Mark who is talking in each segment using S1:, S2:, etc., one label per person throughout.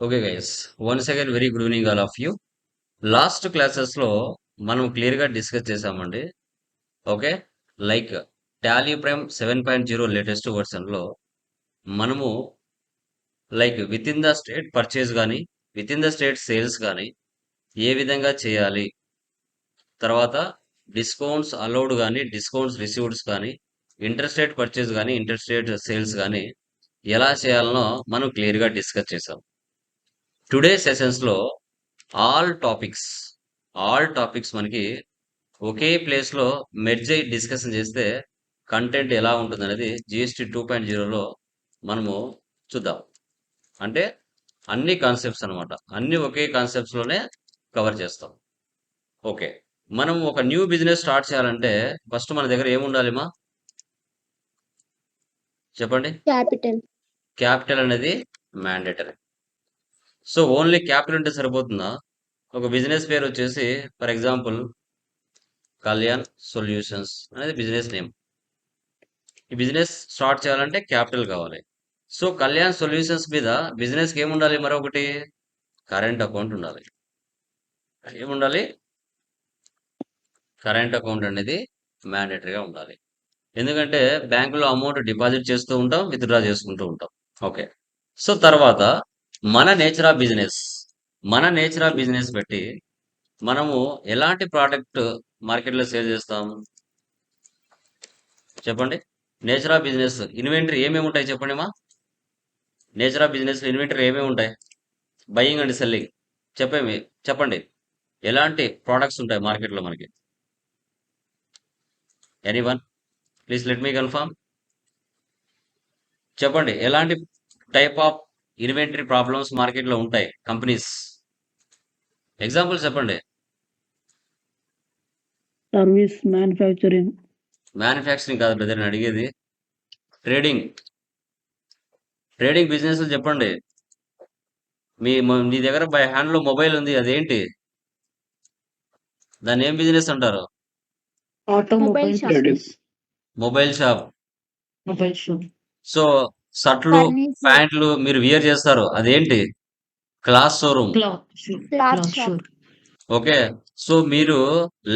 S1: Okay guys, once again very good evening all of you. Last క్లాసెస్లో మనం క్లియర్గా discuss చేసామండి. Okay, like Tally Prime 7.0 latest వర్షన్లో మనము like within the state purchase కానీ within the state sales కానీ ఏ విధంగా చేయాలి, తర్వాత డిస్కౌంట్స్ అలౌడ్ కానీ డిస్కౌంట్స్ రిసీవ్డ్స్ కానీ ఇంటర్ స్టేట్ పర్చేజ్ కానీ ఇంటర్ స్టేట్ సేల్స్ కానీ ఎలా చేయాలనో మనం క్లియర్గా డిస్కస్ చేసాం. టుడే సెషన్స్లో ఆల్ టాపిక్స్ మనకి ఒకే ప్లేస్లో మెర్జ్ అయ్యి డిస్కషన్ చేస్తే కంటెంట్ ఎలా ఉంటుంది అనేది జిఎస్టీ 2.0లో మనము చూద్దాం. అంటే అన్ని కాన్సెప్ట్స్ అనమాట, అన్ని ఒకే కాన్సెప్ట్స్లోనే కవర్ చేస్తాం. ఓకే, మనం ఒక న్యూ బిజినెస్ స్టార్ట్ చేయాలంటే ఫస్ట్ మన దగ్గర ఏముండాలి మా చెప్పండి? క్యాపిటల్ అనేది మ్యాండేటరీ. సో ఓన్లీ క్యాపిటల్ ఉంటే సరిపోతుందా? ఒక బిజినెస్ పేరు వచ్చేసి ఫర్ ఎగ్జాంపుల్ కళ్యాణ్ సొల్యూషన్స్ అనేది బిజినెస్ నేమ్. ఈ బిజినెస్ స్టార్ట్ చేయాలంటే క్యాపిటల్ కావాలి. సో కళ్యాణ్ సొల్యూషన్స్ మీద బిజినెస్కి ఏముండాలి? మరొకటి కరెంట్ అకౌంట్ ఉండాలి. ఏముండాలి? కరెంట్ అకౌంట్ అనేది మ్యాండేటరీగా ఉండాలి. ఎందుకంటే బ్యాంకులో అమౌంట్ డిపాజిట్ చేస్తూ ఉంటాం, విత్డ్రా చేసుకుంటూ ఉంటాం. ఓకే, సో తర్వాత మన నేచర్ ఆఫ్ బిజినెస్ పెట్టి మనము ఎలాంటి ప్రోడక్ట్ మార్కెట్లో సేల్ చేస్తాం చెప్పండి? నేచర్ ఆఫ్ బిజినెస్ ఇన్వెంటరీ ఏమేమి ఉంటాయి చెప్పండి మా? నేచర్ ఆఫ్ బిజినెస్ ఇన్వెంటరీ ఏమేమి ఉంటాయి? బయింగ్ అండ్ సెల్లింగ్ చెప్పండి. ఎలాంటి ప్రోడక్ట్స్ ఉంటాయి మార్కెట్లో మనకి? Anyone please let me confirm. చెప్పండి, ఎలాంటి టైప్ ఆఫ్ ఇన్వెంటరీ ప్రాబ్లమ్స్ మార్కెట్లో ఉంటాయి కంపెనీస్? ఎగ్జాంపుల్ చెప్పండి.
S2: సర్వీస్,
S1: మ్యానుఫ్యాక్చరింగ్ కాదు బ్రదర్, నేను అడిగేది ట్రేడింగ్ బిజినెస్ చెప్పండి. మీ దగ్గర బై హ్యాండ్లో మొబైల్ ఉంది, అదేంటి? దాన్ని ఏం బిజినెస్ అంటారు?
S2: Automobile
S1: mobile shop. సో షర్ట్లు
S3: ఫర్నిచర్,
S1: ప్యాంట్లు మీరు వియర్ చేస్తారు, అదేంటి? Class showroom.
S3: Cloth shop,
S1: okay, so మీరు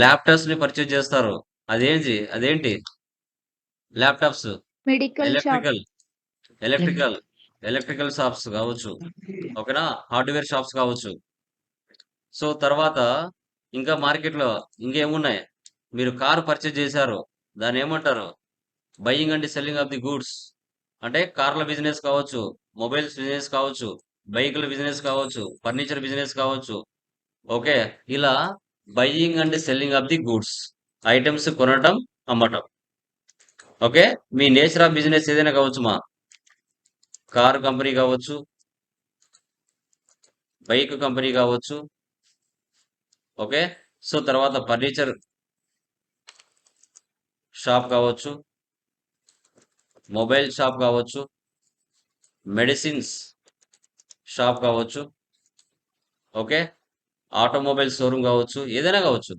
S1: ల్యాప్టాప్స్ ని పర్చేజ్ చేస్తారు, అదేంటి? Laptops.
S3: Medical shop,
S1: electrical shops కావచ్చు, ఓకేనా? హార్డ్వేర్ షాప్స్ కావచ్చు. సో తర్వాత ఇంకా మార్కెట్లో ఇంకేమున్నాయి? మీరు కారు పర్చేజ్ చేశారు, దాన్ని ఏమంటారు? Buying and selling of the goods. అంటే కార్ల బిజినెస్ కావచ్చు, మొబైల్స్ బిజినెస్ కావచ్చు, బైకుల బిజినెస్ కావచ్చు, ఫర్నిచర్ బిజినెస్ కావచ్చు. ఓకే, ఇలా buying and selling of the goods, items కొనటం, అమ్మటం. ఓకే, మీ నేచర్ ఆఫ్ బిజినెస్ ఏదైనా కావచ్చు మా. కారు కంపెనీ కావచ్చు, బైక్ కంపెనీ కావచ్చు. ఓకే, సో తర్వాత ఫర్నిచర్ షాప్ కావచ్చు, మొబైల్ షాప్ కావచ్చు, మెడిసిన్స్ షాప్ కావచ్చు. ఓకే, ఆటోమొబైల్ షోరూమ్ కావచ్చు, ఏదైనా కావచ్చు.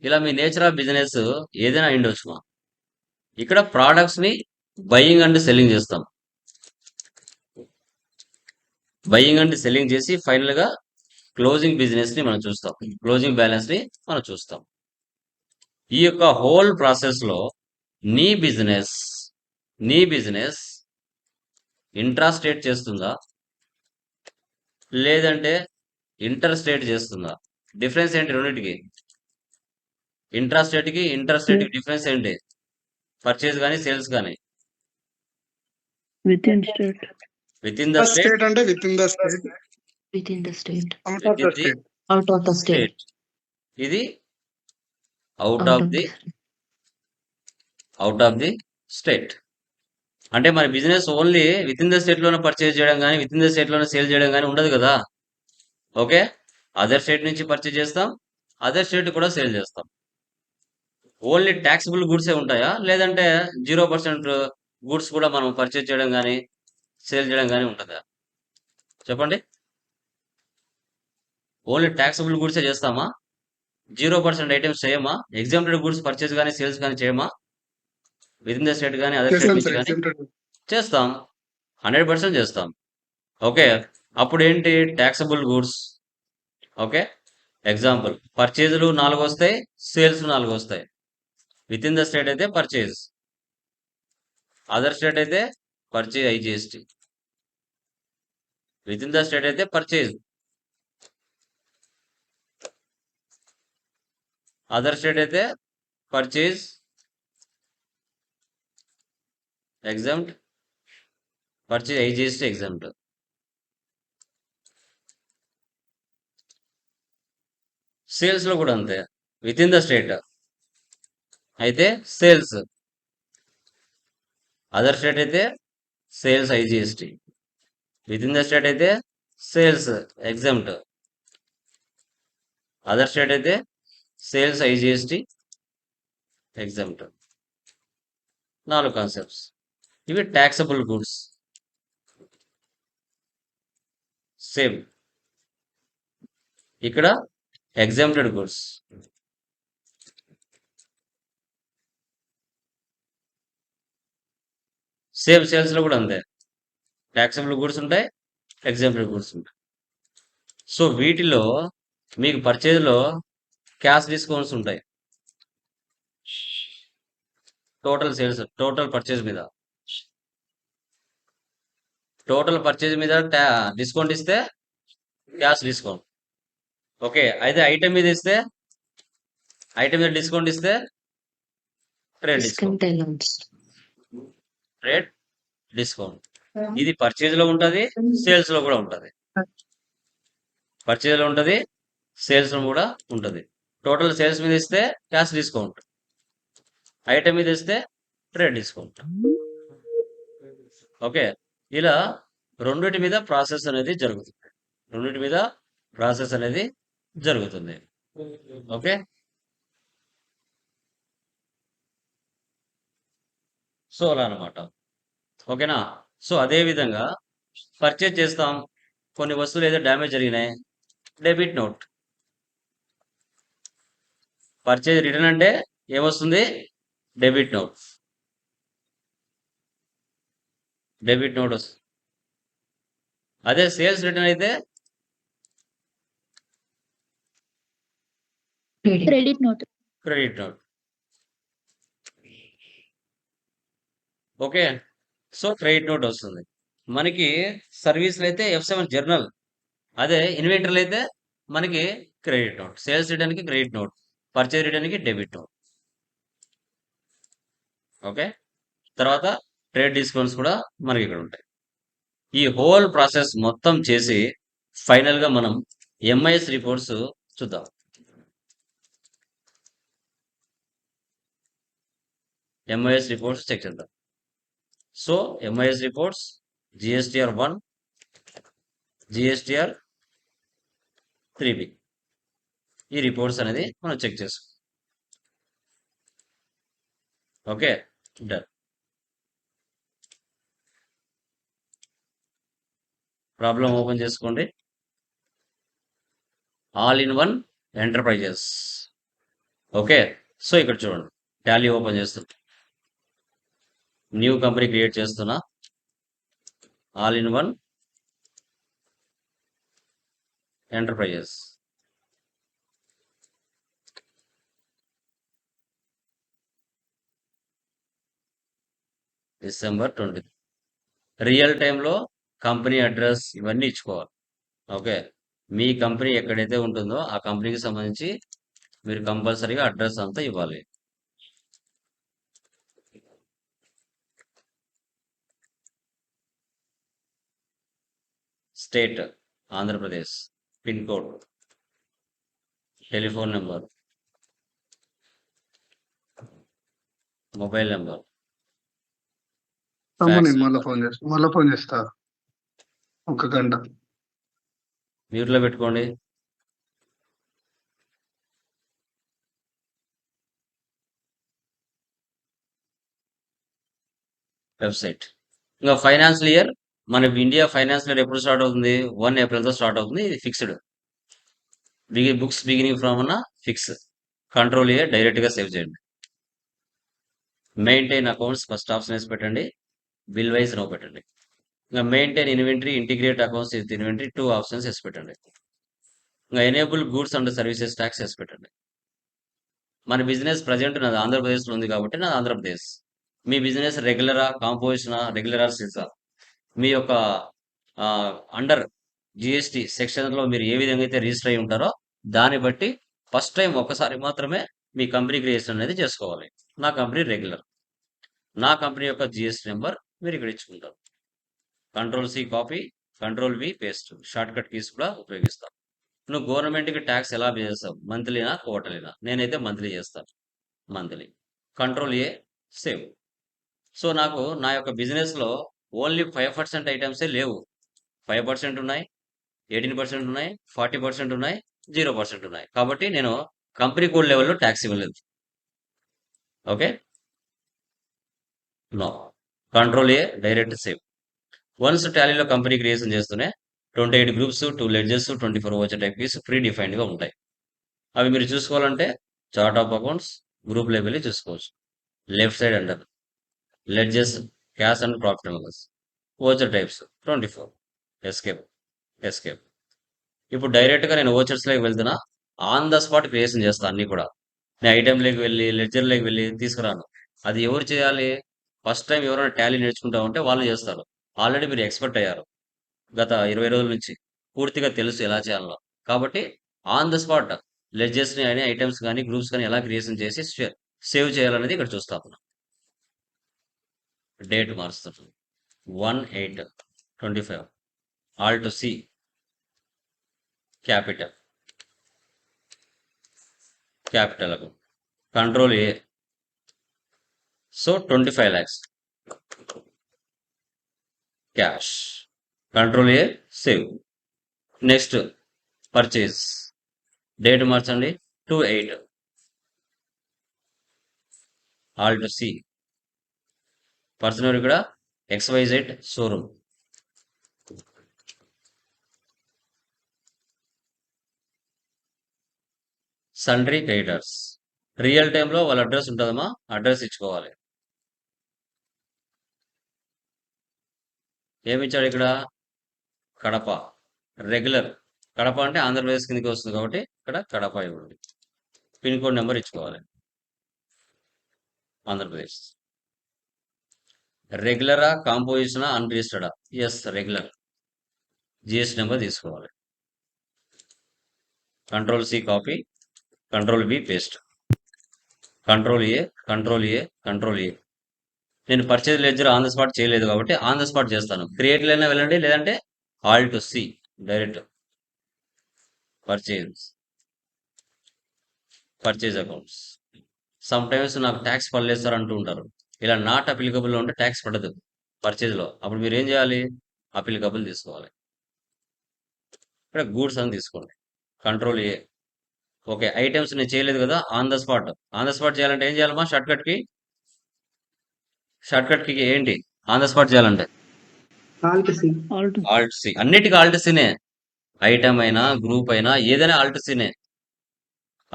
S1: ఇలా మీ నేచర్ ఆఫ్ బిజినెస్ ఏదైనా అయిండొచ్చు మా. ఇక్కడ ప్రోడక్ట్స్ ని బయింగ్ అండ్ సెల్లింగ్ చేస్తాం. బయింగ్ అండ్ సెల్లింగ్ చేసి ఫైనల్ గా క్లోజింగ్ బిజినెస్ ని మనం చూస్తాం, క్లోజింగ్ బ్యాలెన్స్ ని మనం చూస్తాం. ఈ యొక్క హోల్ ప్రాసెస్ లో నీ బిజినెస్ ఇంట్రాస్టేట్ చేస్తుందా లేదంటే ఇంటర్ స్టేట్ చేస్తుందా? డిఫరెన్స్ ఏంటి రెండింటికి? ఇంట్రాస్టేట్ కి డిఫరెన్స్ ఏంటి? పర్చేజ్ కానీ సేల్స్ కానీ?
S2: Within state.
S1: Within the state
S4: అంటే within the state, out of the state.
S1: State. ఇది అవుట్ ఆఫ్ ది స్టేట్. అంటే మన business only within the state లోనే పర్చేజ్ చేయడం కానీ విత్ ఇన్ ద స్టేట్ లోనే sale చేయడం కానీ ఉండదు కదా. ఓకే, అదర్ స్టేట్ నుంచి పర్చేజ్ చేస్తాం, అదర్ స్టేట్ కూడా సేల్ చేస్తాం. ఓన్లీ ట్యాక్సిబుల్ గుడ్సే ఉంటాయా లేదంటే 0% గూడ్స్ కూడా మనం పర్చేజ్ చేయడం కానీ సేల్ చేయడం కానీ ఉంటుందా? చెప్పండి. ఓన్లీ ట్యాక్సిబుల్ గుడ్సే చేస్తామా? 0% ఐటమ్స్ చేయమా? ఎగ్జామ్టెడ్ గుడ్స్ పర్చేజ్ కానీ సేల్స్ కానీ చేయమా? విత్ ఇన్ ద స్టేట్ కానీ అదర్ స్టేట్ నుంచి కానీ చేస్తాం. 100% చేస్తాం. ఓకే. అప్పుడేంటి టాక్సబుల్ గూడ్స్. ఓకే. ఎగ్జాంపుల్ పర్చేజ్‌లు 4 వస్తాయి. సేల్స్ 4 వస్తాయి. వితిన్ ద స్టేట్ అయితే పర్చేజ్. అదర్ స్టేట్ అయితే purchase IGST. Within the state అయితే పర్చేజ్. అదర్ స్టేట్ అయితే purchase exempt. Purchase IGST exempt. సేల్స్‌లో కూడా అంతే. వితిన్ ద స్టేట్ అయితే సేల్స్. అదర్ స్టేట్ అయితే sales IGST. Within the state అయితే సేల్స్ ఎగ్జామ్ట్. అదర్ స్టేట్ అయితే సేల్స్ ఐజీఎస్టీ ఎగ్జామ్ట్. 4 కాన్సెప్ట్స్. ఇవి టాక్సబుల్ గూడ్స్. సేమ్ ఇక్కడ ఎగ్జామ్టెడ్ గూడ్స్. సేమ్ సేల్స్‌లో కూడా అంతే. టాక్సబుల్ గూడ్స్ ఉంటాయి. ఎగ్జామ్టెడ్ గూడ్స్ ఉంటాయి. సో వీటిలో మీకు పర్చేజ్‌లో క్యాష్ డిస్కౌంట్స్ ఉంటాయి. టోటల్ సేల్స్, టోటల్ పర్చేజ్ మీద. టోటల్ పర్చేజ్ మీద డిస్కౌంట్ ఇస్తే క్యాష్ డిస్కౌంట్. ఓకే. అయితే ఐటెం మీద ఇస్తే ఐటెం మీద డిస్కౌంట్ ఇస్తే trade discount.
S4: Discount allowance.
S1: Trade discount. ఇది పర్చేజ్‌లో ఉంటది. సేల్స్‌లో కూడా ఉంటది. పర్చేజ్‌లో ఉంటది. సేల్స్‌లో కూడా ఉంటది. టోటల్ సేల్స్ మీద ఇస్తే క్యాష్ డిస్కౌంట్. ఐటెం మీద ఇస్తే ట్రేడ్ డిస్కౌంట్. ఓకే. ఇలా రెండిటి మీద ప్రాసెస్ అనేది జరుగుతుంది. రెండిటి మీద ప్రాసెస్ అనేది జరుగుతుంది. ఓకే. సో అలా అన్నమాట. ఓకేనా. సో అదే విధంగా పర్చేజ్ చేస్తాం. కొన్ని వస్తువులు ఏదో డ్యామేజ్ జరిగినాయి. Debit note. పర్చేజ్ రిటర్న్ అంటే ఏమొస్తుంది? Debit note. డెబిట్ నోట్ వస్తుంది. అదే సేల్స్ రిటర్న్ అయితే
S4: Credit.
S3: Credit note.
S1: Credit note. Okay. So credit note వస్తుంది. మనకి సర్వీస్‌లో అయితే F7 జర్నల్. అదే ఇన్వెంటరీలో అయితే మనకి క్రెడిట్ నోట్. సేల్స్ రిటర్న్‌కి క్రెడిట్ నోట్. పర్చేజ్ రిటర్న్‌కి డెబిట్ నోట్. ఓకే. తర్వాత ట్రేడ్ డిస్కౌంట్స్ కూడా మనకి ఇక్కడ ఉంటాయి. ఈ హోల్ ప్రాసెస్ మొత్తం చేసి ఫైనల్‌గా మనం ఎంఐఎస్ రిపోర్ట్స్ చూద్దాం. ఎంఐఎస్ రిపోర్ట్స్ చెక్ చేద్దాం. So MIS reports GSTR 1, GSTR 3B. ఈ రిపోర్ట్స్ అనేది మనం చెక్ చేసుకో. ఓకే. డన్. ప్రాబ్లం ఓపెన్ చేసుకోండి. All in one enterprises. Okay. So ఇక్కడ చూడండి. టాలీ ఓపెన్ చేస్తున్నా. న్యూ కంపెనీ క్రియేట్ చేస్తున్నా. All in one enterprises. December 20. Real టైంలో కంపెనీ అడ్రస్ ఇవన్నీ ఇచ్చుకోవాలి. ఓకే. మీ కంపెనీ ఎక్కడైతే ఉంటుందో ఆ కంపెనీకి సంబంధించి మీరు కంపల్సరీగా అడ్రస్ అంతా ఇవ్వాలి. State Andhra Pradesh. Pin code, telephone number, mobile number,
S5: తమ్ముని మళ్ళీ ఫోన్ చేస్తా 1 గంట.
S1: మ్యూట్లో పెట్టుకోండి. వెబ్సైట్. ఇంకా ఫైనాన్షియల్ ఇయర్ మన ఇండియా ఫైనాన్షియల్ ఇయర్ ఎప్పుడు స్టార్ట్ అవుతుంది? 1 ఏప్రిల్తో స్టార్ట్ అవుతుంది. ఇది ఫిక్స్డ్. బుక్స్ బిగినింగ్ ఫ్రమ్ అన్న ఫిక్స్. కంట్రోల్ ఇయర్ డైరెక్ట్గా సేవ్ చేయండి. మెయింటైన్ అకౌంట్స్ ఫస్ట్ ఆప్షన్ వేసి పెట్టండి. బిల్ వైజ్ నో పెట్టండి. ఇంకా maintain inventory, integrate accounts with inventory 2 options వేసి పెట్టండి. ఇంకా enable goods and services tax వేసి పెట్టండి. మన బిజినెస్ ప్రజెంట్ నాది ఆంధ్రప్రదేశ్లో ఉంది కాబట్టి నాది ఆంధ్రప్రదేశ్. మీ బిజినెస్ రెగ్యులరా, కాంపోజిషనా, రెగ్యులరా, సిసా, మీ యొక్క అండర్ జిఎస్టి సెక్షన్లో మీరు ఏ విధంగా అయితే రిజిస్టర్ అయి ఉంటారో దాన్ని బట్టి ఫస్ట్ టైం ఒక్కసారి మాత్రమే మీ కంపెనీ క్రియేషన్ అనేది చేసుకోవాలి. నా కంపెనీ రెగ్యులర్, నా కంపెనీ యొక్క జిఎస్టి నెంబర్ మీరు ఇక్కడ ఇచ్చుకుంటారు. Control C copy, control V paste, shortcut keys కూడా ఉపయోగిస్తాం. నువ్వు గవర్నమెంట్కి ట్యాక్స్ ఎలా పే చేస్తావు, మంత్లీనా క్వార్టర్లీనా? నేనైతే మంత్లీ చేస్తాను, మంత్లీ. కంట్రోల్-A సేవ్. సో నాకు నా యొక్క బిజినెస్లో ఓన్లీ 5% ఐటమ్సే లేవు. 5% ఉన్నాయి, 18% ఉన్నాయి, 40% ఉన్నాయి, 0% ఉన్నాయి. కాబట్టి నేను కంపెనీ కోడ్ లెవెల్లో ట్యాక్స్ ఇవ్వలేదు. Okay, no. Control A direct save. Once టాలీలో కంపెనీ క్రియేషన్ చేస్తూనే 28 groups, 2 ledgers, 24 voucher type keys ప్రీ డిఫైన్డ్గా ఉంటాయి. అవి మీరు చూసుకోవాలంటే chart of accounts group level చూసుకోవచ్చు. Left side under ledgers, cash and profit and loss, voucher types 24. Escape, escape. ఇప్పుడు డైరెక్ట్గా నేను ఓచర్స్లోకి వెళ్తున్నా, ఆన్ ద స్పాట్ క్రియేషన్ చేస్తాను అన్నీ కూడా. నేను ఐటెంలోకి వెళ్ళి లెడ్జర్లోకి వెళ్ళి తీసుకురాను. అది ఎవరు చేయాలి? ఫస్ట్ టైం ఎవరైనా టాలీ నేర్చుకుంటా ఉంటే వాళ్ళు చేస్తారు. ఆల్రెడీ మీరు ఎక్స్పర్ట్ అయ్యారు గత 20 రోజుల నుంచి, పూర్తిగా తెలుసు ఎలా చేయాలో. కాబట్టి ఆన్ ద స్పాట్ లెడ్జెస్ని కానీ ఐటమ్స్ కానీ గ్రూప్స్ కానీ ఎలా క్రియేషన్ చేసి సేవ్ చేయాలనేది ఇక్కడ చూస్తాను. డేట్ మారుస్తాను, 1/8/25. Alt-C capital, capital account. Control A. So 25 lakhs cash. Control A save. Next purchase, date మార్చండి 2/8. Alt-C. పర్సన్ ఎవరు ఇక్కడ? XYZ showroom. Sundry creditors. Real టైంలో వాళ్ళ అడ్రస్ ఉంటుందమ్మా, అడ్రస్ ఇచ్చుకోవాలి. ఏమిచ్చాడు ఇక్కడ? కడప రెగ్యులర్. కడప అంటే ఆంధ్రప్రదేశ్ కిందకి వస్తుంది కాబట్టి ఇక్కడ కడప ఇవ్వండి. పిన్ కోడ్ నెంబర్ ఇచ్చుకోవాలి. ఆంధ్రప్రదేశ్. రెగ్యులరా, కాంపోజిషనా, అన్రిజిస్టర్డా? Yes regular. జిఎస్టీ నెంబర్ తీసుకోవాలి. Control C copy, control V paste, control A, control A, control A. నేను purchase ledger on the spot చేయలేదు కాబట్టి ఆన్ ద స్పాట్ చేస్తాను. క్రియేట్లైనా వెళ్ళండి, లేదంటే Alt-C direct purchase, purchase accounts. Some times నాకు ట్యాక్స్ పడలేదు సార్ అంటూ ఉంటారు. ఇలా నాట్ అప్లికబుల్లో ఉంటే ట్యాక్స్ పడదు పర్చేజ్లో. అప్పుడు మీరు ఏం చేయాలి? అప్లికబుల్ తీసుకోవాలి. ఇక్కడ గూడ్స్ అని తీసుకోండి. కంట్రోల్-A. ఓకే, ఐటమ్స్ నేను చేయలేదు కదా, on the spot. On the spot చేయాలంటే ఏం చేయాలమ్మా? షార్ట్ కట్ కి ఏంటి ఆన్ ద స్పాట్ చేయాలంటే? Alt-C. అన్నిటికీ Alt-Cనే. ఐటమ్ అయినా గ్రూప్ అయినా ఏదైనా Alt-Cనే.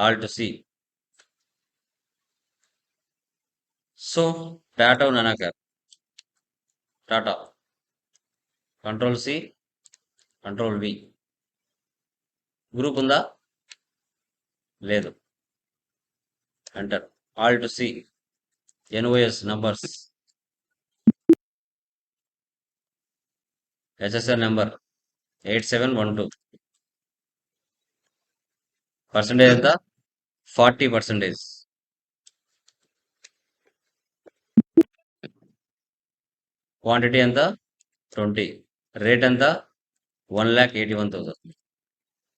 S1: Alt-C. సో టాటా నానాకర్, టాటా. Control C, control V. గ్రూప్ ఉందా? లేదు. Enter. Alt-C. NOS numbers, HSN number 8712. Percentage ఎంత? 40%. క్వాంటిటీ ఎంత? 20. రేట్ ఎంత? 1,81,000.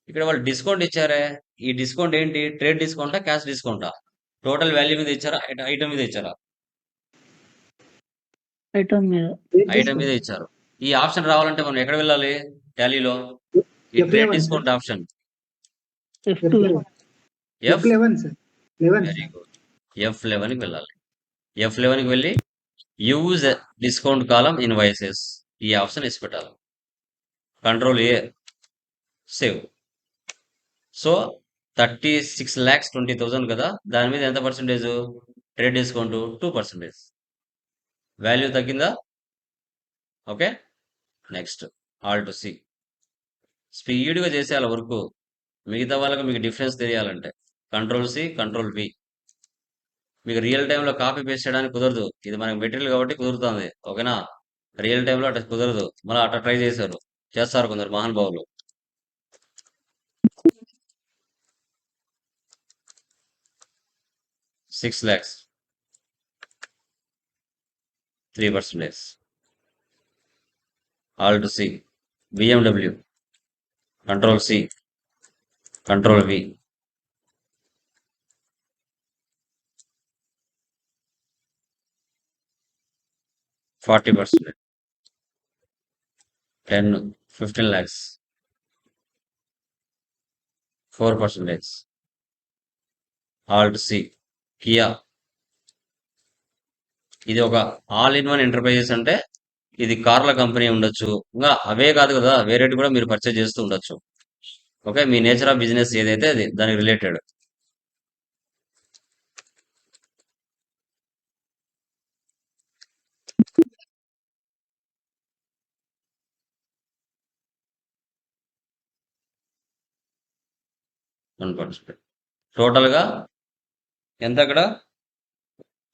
S1: ఇక్కడ వాళ్ళు డిస్కౌంట్ ఇచ్చారే, ఈ డిస్కౌంట్ ఏంటి? ట్రేడ్ డిస్కౌంటా, క్యాష్ డిస్కౌంటా? టోటల్ వాల్యూ మీద ఇచ్చారా, ఐటమ్ మీద ఇచ్చారా?
S2: ఐటమ్ మీద.
S1: ఐటమ్ మీద ఇచ్చారు. ఈ ఆప్షన్ రావాలంటే మనం ఎక్కడ వెళ్ళాలి? టాలీలో ఈ trade discount option
S2: F12.
S1: Very good. F11కి వెళ్ళాలి. F11కి వెళ్ళి యూజ్ డిస్కౌంట్ కాలం ఇన్వాయిసెస్, ఈ ఆప్షన్ వేసి పెట్టాలి. కంట్రోల్-A సేవ్. సో 36,20,000 కదా, దాని మీద ఎంత పర్సెంటేజ్? Trade discount 2%. వాల్యూ తగ్గిందా? Okay, next alt C. స్పీడ్గా చేసేయాలి వర్క్, మిగతా వాళ్ళకి మీకు డిఫరెన్స్ తెలియాలంటే. Control C, control V. మీకు రియల్ టైంలో కాపీ పేస్ట్ చేయడానికి కుదరదు, ఇది మనకి మెటీరియల్ కాబట్టి కుదురుతుంది, ఓకేనా. రియల్ టైంలో అట్లా కుదరదు, మళ్ళీ అట్లా ట్రై చేస్తారు కొందరు మహానుభావులు. $6 lakhs, 3%. Alt C, BMW, Control C, Control V. 40%. 15 lakhs, 4%. Alt C, Kia. ఇది ఒక ఆల్ ఇన్ వన్ ఎంటర్ప్రైజెస్ అంటే ఇది కార్ల కంపెనీ ఉండొచ్చు, ఇంకా అవే కాదు కదా, వేరేటి కూడా మీరు పర్చేజ్ చేస్తూ ఉండొచ్చు. ఓకే, మీ నేచర్ ఆఫ్ బిజినెస్ ఏదైతే అది దానికి రిలేటెడ్. టోటల్గా ఎంత అక్కడ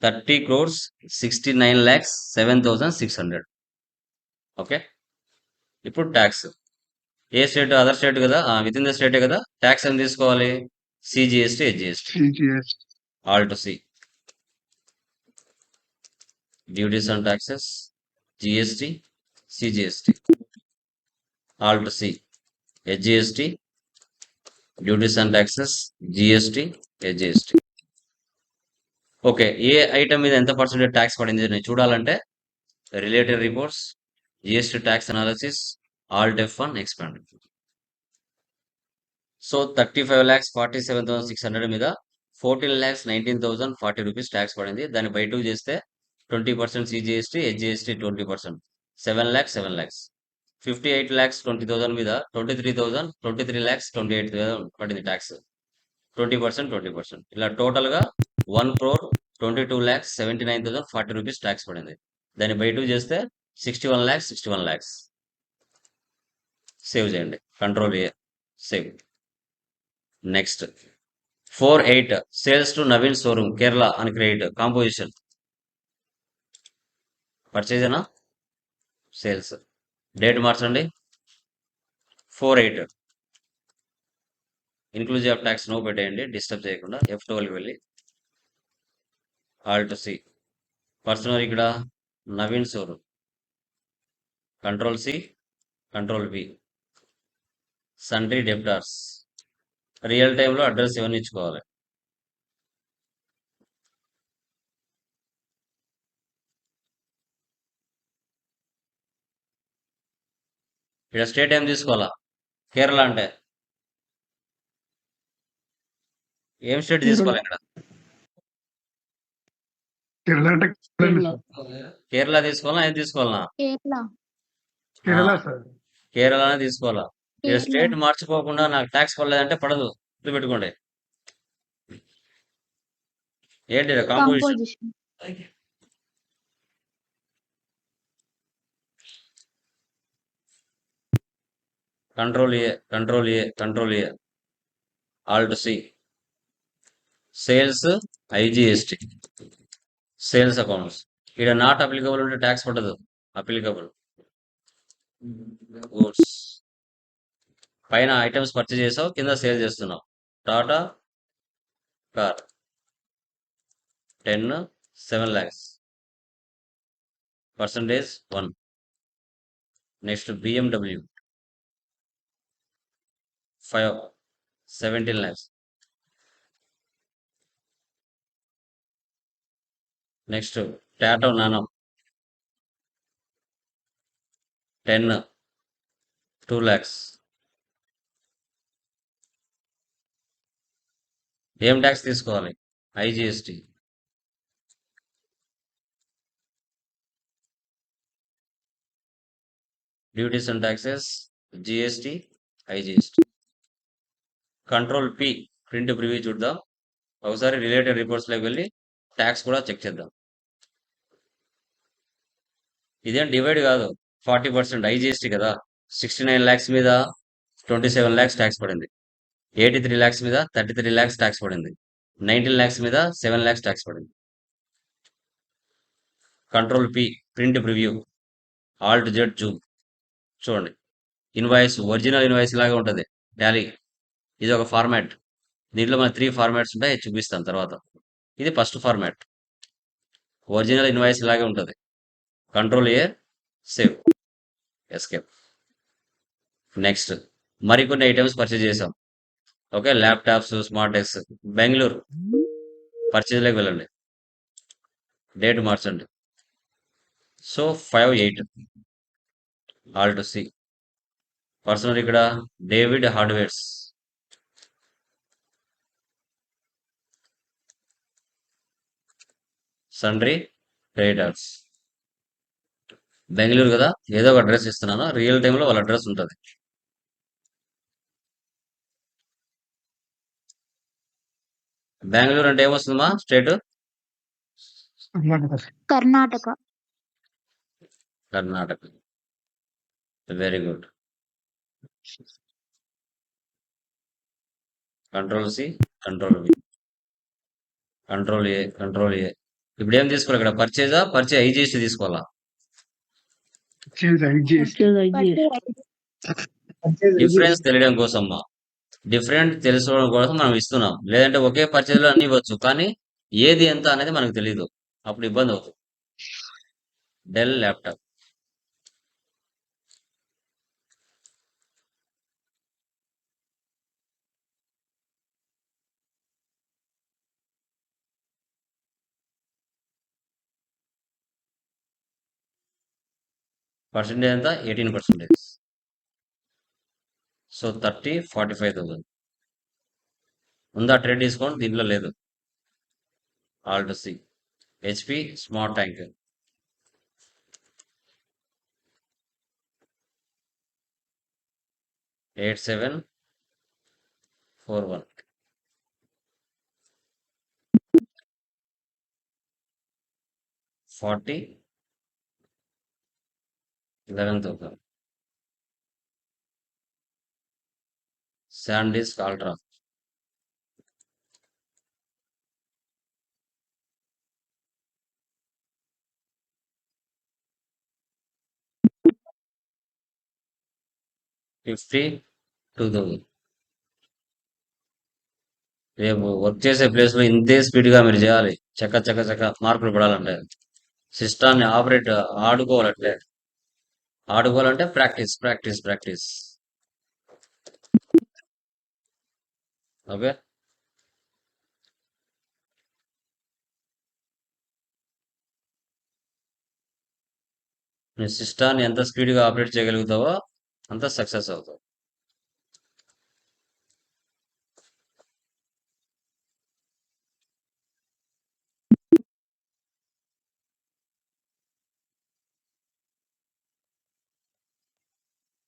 S1: 30,69,07,600. ఓకే, ఇప్పుడు ట్యాక్స్. ఏ స్టేట్? అదర్ స్టేట్ కదా, విత్ ఇన్ ద స్టేటే కదా. ట్యాక్స్ ఏం తీసుకోవాలి? CGST, HGST.
S5: CGS
S1: alt C, duties and taxes, GST, CGST. Alt C, HGST, duties and taxes, GST, HGST. Okay, ఏ ఐటమ్ మీద ఎంత పర్సెంటేజ్ ట్యాక్స్ పడింది నేను చూడాలంటే related reports, GST tax analysis, alt F1 expand. So 35,47,600 మీద 14,19,040 rupees tax పడింది. దాన్ని by 2 చేస్తే 20% సిజిఎస్టీ, హెచ్జిఎస్టీ 20%, 7 lakhs 7 lakhs. 58,20,000 మీద 23,28,000 పడింది ట్యాక్స్, 20%, 20%. ఇలా టోటల్గా 1,22,79,040 రూపీస్ ట్యాక్స్ పడింది. దాన్ని బై 2 చేస్తే 61 lakhs 61 lakhs. సేవ్ చేయండి, control A, save. Next 4/8 sales to Naveen showroom Kerala అని క్రెడిట్. కాంపోజిషన్ పర్చేజనా, సేల్స్. డేట్ మార్చండి, 4/8. ఇన్క్లూజివ్ ఆఫ్ ట్యాక్స్ నో పెట్టేయండి, డిస్టర్బ్ చేయకుండా. F12కి వెళ్ళి ఆల్ట్ సి. పర్సనల్ ఇక్కడ Naveen showroom, control C, control V. Sundry debtors, real టైంలో అడ్రస్ ఇవన్నీ ఇచ్చుకోవాలి. ఇక్కడ స్టేట్ ఏం తీసుకోవాలా? కేరళ అంటే ఏం స్టేట్ తీసుకోవాలి ఇక్కడ?
S5: కేరళ అంటే
S2: కేరళ.
S1: కేరళ తీసుకోవాలా, ఏం తీసుకోవాలనా?
S3: కేరళ.
S5: కేరళ సార్.
S1: కేరళనే తీసుకోవాలా. ఇక్కడ
S3: కేరళ.
S1: స్టేట్ మార్చుకోకుండా నాకు ట్యాక్స్ పడలేదంటే పడదు, గుర్తుపెట్టుకోండి. ఏంటి composition?
S3: Composition.
S1: Control A, control A, control A, alt C. Sales, IGST, sales accounts. ఇక్కడ నాట్ అప్లికబుల్ ఉంటే ట్యాక్స్ పడదు, అప్లికబుల్ గూడ్స్. పైన ఐటమ్స్ పర్చేజ్ చేసావు, కింద సేల్ చేస్తున్నావు. Tata car 10, 7 lakhs, percentage 1. Next BMW 5, 17 lakhs. Next Tata Nano 10, 2 lakhs. ఏం tax తీసుకోవాలి? IGST. Duties and taxes, GST, IGST. Control P, print preview చూద్దాం. ఒకసారి రిలేటెడ్ రిపోర్ట్స్లోకి వెళ్ళి ట్యాక్స్ కూడా చెక్ చేద్దాం. ఇదేం డివైడ్ కాదు, 40% ఐజీఎస్టీ కదా. 69 lakhs మీద 27 lakhs ట్యాక్స్ పడింది. 83 lakhs మీద 33 lakhs ట్యాక్స్ పడింది. 19 lakhs మీద 7 lakhs ట్యాక్స్ పడింది. Control P, print preview, alt Z zoom. చూడండి, ఇన్వాయిస్ ఒరిజినల్ ఇన్వాయిస్ లాగా ఉంటుంది టాలీ. ఇది ఒక ఫార్మాట్. దీంట్లో మన 3 ఫార్మాట్స్ ఉంటాయి, చూపిస్తాను తర్వాత. ఇది ఫస్ట్ ఫార్మాట్, ఒరిజినల్ ఇన్వాయిస్ లాగే ఉంటుంది. Control A, save, escape. Next మరికొన్ని ఐటమ్స్ పర్చేజ్ చేసాం. Okay, laptops, smart desk. Bengaluru పర్చేజ్లోకి వెళ్ళండి, డేట్ మార్చండి. So 5/8 alt C. పర్సనల్ ఇక్కడ David hardwares. Sundry creditors. Bengaluru కదా, ఏదో ఒక అడ్రస్ ఇస్తున్నాను, రియల్ టైంలో వాళ్ళ అడ్రస్ ఉంటుంది. బెంగళూరు అంటే ఏమొస్తుందమ్మా state?
S3: Karnataka.
S1: Karnataka. Very good. Control C, control V, control A, control A. ఇప్పుడు ఏం తీసుకోవాలి ఇక్కడ? పర్చేజ్ ఐజీఎస్టీ తీసుకోవాలా?
S2: Purchase IGST.
S1: డిఫరెన్స్ తెలియడం కోసం, డిఫరెంట్ తెలుసుకోవడం కోసం మనం ఇస్తున్నాం. లేదంటే ఒకే పర్చేజ్లో అన్ని ఇవ్వచ్చు, కానీ ఏది ఎంత అనేది మనకు తెలియదు, అప్పుడు ఇబ్బంది అవుతుంది. Dell laptop. పర్సెంటేజ్ ఎంత? 18%. సో 30,45,000 ఉందా ట్రేడ్ డిస్కౌంట్? దీంట్లో లేదు. Alt C. HP smart tank 8741. 11,000. SanDisk Ultra. $52,000. రేపు వర్క్ చేసే ప్లేస్ లో ఇంతే స్పీడ్ గా మీరు చేయాలి. చక్క మార్కులు పడాలంటే సిస్టాన్ని ఆడుకోవాలంటే ప్రాక్టీస్. ఓకే, నీ సిస్టాన్ని ఎంత స్పీడ్ గా ఆపరేట్ చేయగలుగుతావో అంత సక్సెస్ అవుతావు.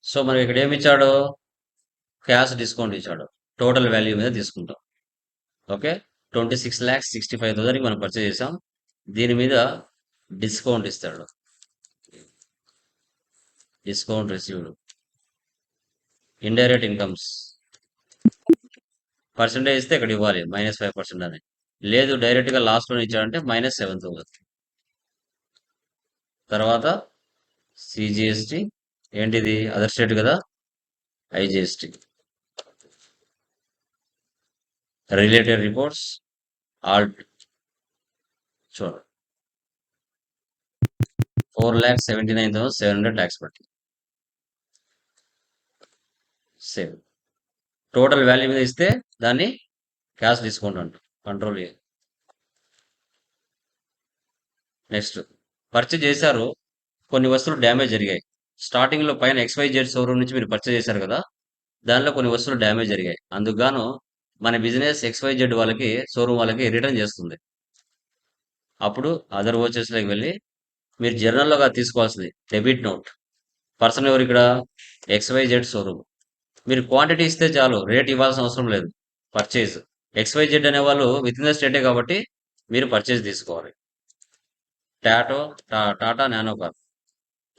S1: సో మనకి ఇక్కడ ఏమి ఇచ్చాడు? క్యాష్ డిస్కౌంట్ ఇచ్చాడు. టోటల్ వాల్యూ మీద తీసుకుంటాం. ఓకే, 26,65,000 మనం పర్చేజ్ చేసాం. దీని మీద డిస్కౌంట్ ఇస్తాడు. Discount received. Indirect incomes percentage ఇస్తే ఇక్కడ ఇవ్వాలి -5% అని. లేదు డైరెక్ట్ గా లాస్ట్ లో ఇచ్చాడంటే -7,000. తర్వాత సిజిఎస్టి. ఏంటిది? అదర్ స్టేట్ కదా, ఐజిఎస్టి. Related reports Alt. చూడండి, 4,79,700 ట్యాక్స్ పట్టింది. సేవ్. టోటల్ వాల్యూ మీద ఇస్తే దాన్ని క్యాష్ డిస్కౌంట్ అంటాం. Control A. నెక్స్ట్ పర్చేజ్ చేశారు, కొన్ని వస్తువులు డ్యామేజ్ జరిగాయి. స్టార్టింగ్ లో పైన XYZ షోరూమ్ నుంచి మీరు పర్చేజ్ చేశారు కదా, దానిలో కొన్ని వస్తువులు డ్యామేజ్ జరిగాయి. అందుకు గాను మన బిజినెస్ XYZ వాళ్ళకి, షోరూమ్ వాళ్ళకి రిటర్న్ చేస్తుంది. అప్పుడు అదర్ వాచెస్ లోకి వెళ్ళి మీరు జర్నల్లోగా తీసుకోవాల్సింది డెబిట్ నోట్. పర్సన్ ఎవరు ఇక్కడ? XYZ showroom. మీరు క్వాంటిటీ ఇస్తే చాలు, రేట్ ఇవ్వాల్సిన అవసరం లేదు. పర్చేజ్ XYZ అనే వాళ్ళు విత్ ఇన్ ద స్టేటే కాబట్టి మీరు పర్చేజ్ తీసుకోవాలి. Tata nano car,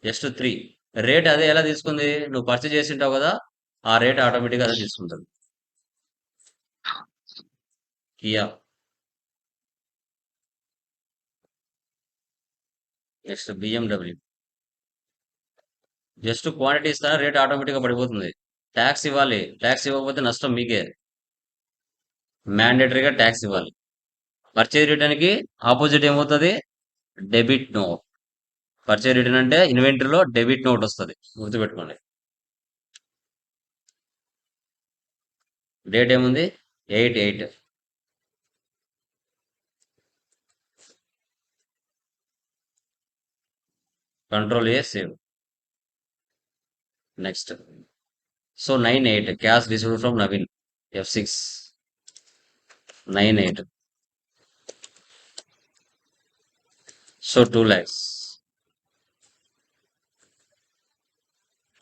S1: just 3 rate అదే ఎలా తీసుకుంది? నువ్వు పర్చేజ్ చేసి ఉంటావు కదా, ఆ రేట్ ఆటోమేటిక్గా అదే తీసుకుంటుంది. Kia. Next BMW. Just quantity ఇస్తారా, రేట్ ఆటోమేటిక్గా పడిపోతుంది. ట్యాక్స్ ఇవ్వాలి, ట్యాక్స్ ఇవ్వకపోతే నష్టం మీకే. మ్యాండేటరీగా ట్యాక్స్ ఇవ్వాలి. పర్చేజ్ రిటర్న్కి ఆపోజిట్ ఏమవుతుంది? Debit note. పర్చేజ్ రిటర్న్ అంటే ఇన్వెంటరీలో డెబిట్ నోట్ వస్తుంది, గుర్తుపెట్టుకోండి. డేట్ ఏముంది? 8/8. Control A save. Next. So 9/8 cash received from Naveen. F6. 9/8. So 2 lakhs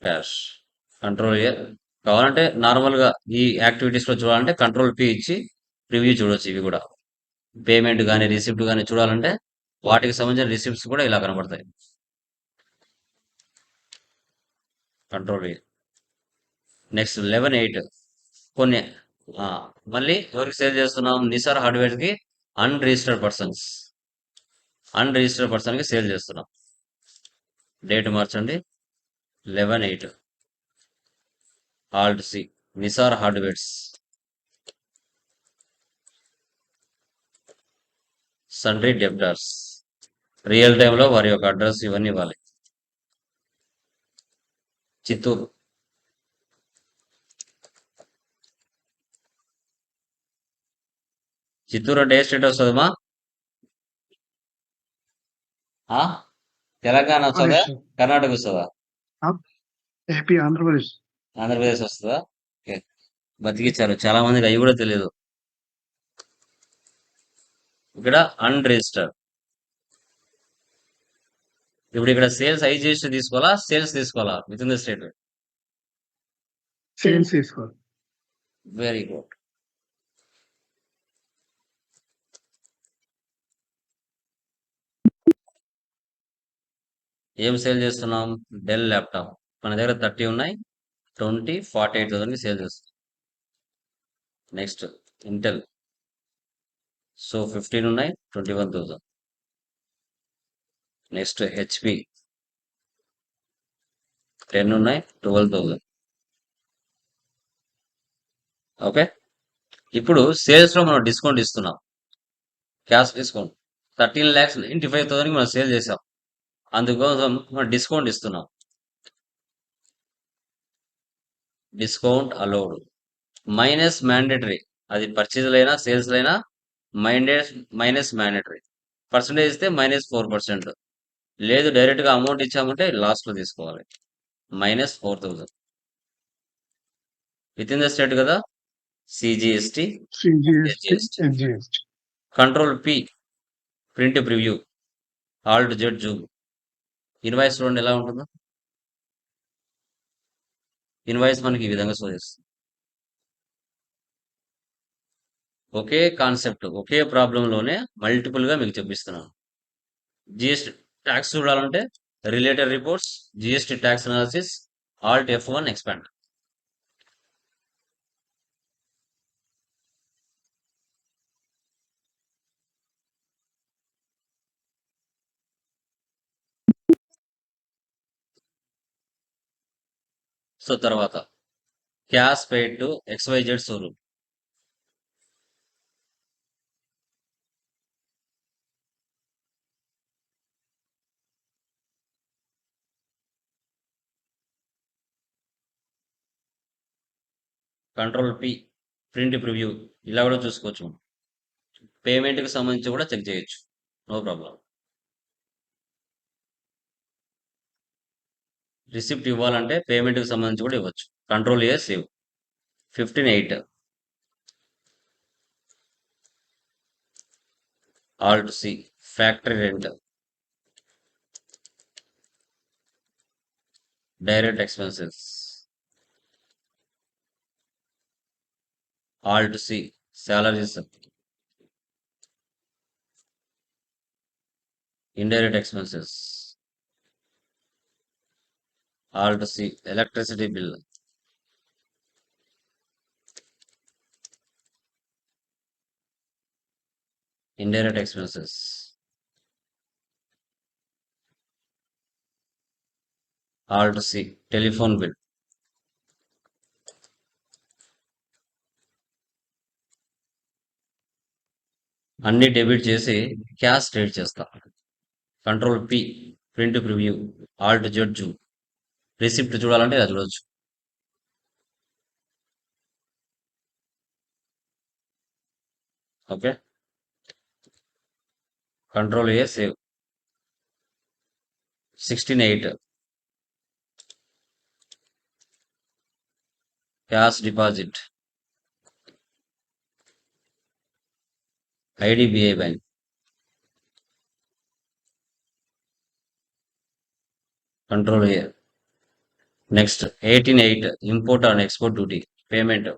S1: cash. Control A. కావాలంటే నార్మల్గా ఈ యాక్టివిటీస్లో చూడాలంటే కంట్రోల్ పి ఇచ్చి రివ్యూ చూడొచ్చు. ఇవి కూడా పేమెంట్ కానీ రిసిప్ట్ కానీ చూడాలంటే వాటికి సంబంధించిన రిసిప్ట్స్ కూడా ఇలా కనబడతాయి. Control A. నెక్స్ట్ 11/8 కొన్ని మళ్ళీ ఎవరికి సేల్ చేస్తున్నాం? నిసార్ హార్డ్వేర్కి అన్రిజిస్టర్డ్ పర్సన్కి సేల్ చేస్తున్నాం. డేట్ మార్చండి. 11/8. Alt C. Nisar hardwares. Sundry debtors. Real టైంలో వారి యొక్క అడ్రస్ ఇవన్నీ ఇవ్వాలి. చిత్తూరు. చిత్తూరు అంటే ఏ స్టేట్ వస్తుందమ్మా? తెలంగాణ వస్తుందా, కర్ణాటక వస్తుందా?
S5: ఏపీ, ఆంధ్రప్రదేశ్.
S1: ఆంధ్రప్రదేశ్ వస్తుందా? ఓకే, బతికిచ్చారు. చాలా మందికి అవి కూడా తెలియదు. ఇక్కడ అన్రిజిస్టర్. ఇప్పుడు ఇక్కడ సేల్స్ ఐజిఎస్టీ తీసుకోవాలా, సేల్స్ తీసుకోవాలా within the state?
S5: Sales తీసుకోవాలి.
S1: Very good. ఏం సేల్ చేస్తున్నాం? Dell laptop. మన దగ్గర 30 ఉన్నాయి, 20, 48,000కి సేల్ చేస్తున్నాం. Next Intel. సో 15 ఉన్నాయి, 21,000. నెక్స్ట్ హెచ్పి 10 ఉన్నాయి, 12,000. ఓకే, ఇప్పుడు సేల్స్ లో మనం డిస్కౌంట్ ఇస్తున్నాం. క్యాష్ డిస్కౌంట్ 13,95,000కి మనం సేల్ చేసాం. అందుకోసం మనం డిస్కౌంట్ ఇస్తున్నాం. Discount allowed minus mandatory. అది పర్చేజ్ అయినా సేల్స్ అయినా మైనస్ మ్యాండేటరీ. పర్సంటేజ్ ఇస్తే -4%. లేదు డైరెక్ట్గా అమౌంట్ ఇచ్చామంటే లాస్ట్లో తీసుకోవాలి. -4,000 విత్ ఇన్ ద స్టేట్ కదా. CGST,
S5: SGST.
S1: Control P print preview, alt Z Zoom. Invoice చూడండి ఎలా ఉంటుందో. ఇన్వాయిస్ మనకి ఈ విధంగా షో చేస్తుంది. ఒకే కాన్సెప్ట్, ఒకే ప్రాబ్లంలోనే మల్టిపుల్గా మీకు చూపిస్తున్నాను. జిఎస్టి ట్యాక్స్ చూడాలంటే related reports, GST tax analysis, alt F1 expand. So తర్వాత cash paid to XYZ showroom. Control P print preview. ఇలా కూడా చూసుకోవచ్చు. పేమెంట్కి సంబంధించి కూడా చెక్ చేయొచ్చు, నో ప్రాబ్లం. రిసిప్ట్ ఇవ్వాలంటే పేమెంట్కి సంబంధించి కూడా ఇవ్వచ్చు. Control A save. 15/8. Alt C factory rent, direct expenses. Alt C salaries, indirect expenses. Alt C, electricity bill. Indirect expenses. Alt C, telephone bill. అన్ని డెబిట్ చేసి క్యాష్ ట్రేడ్ చేస్తా. Control P, print preview. Alt Z Zoom. Receipt చూడాలంటే ఇలా చూడొచ్చు. Okay, control A save. 16/8 cash deposit. IDBI bank. Control A. Next 18/8 import and export duty payment.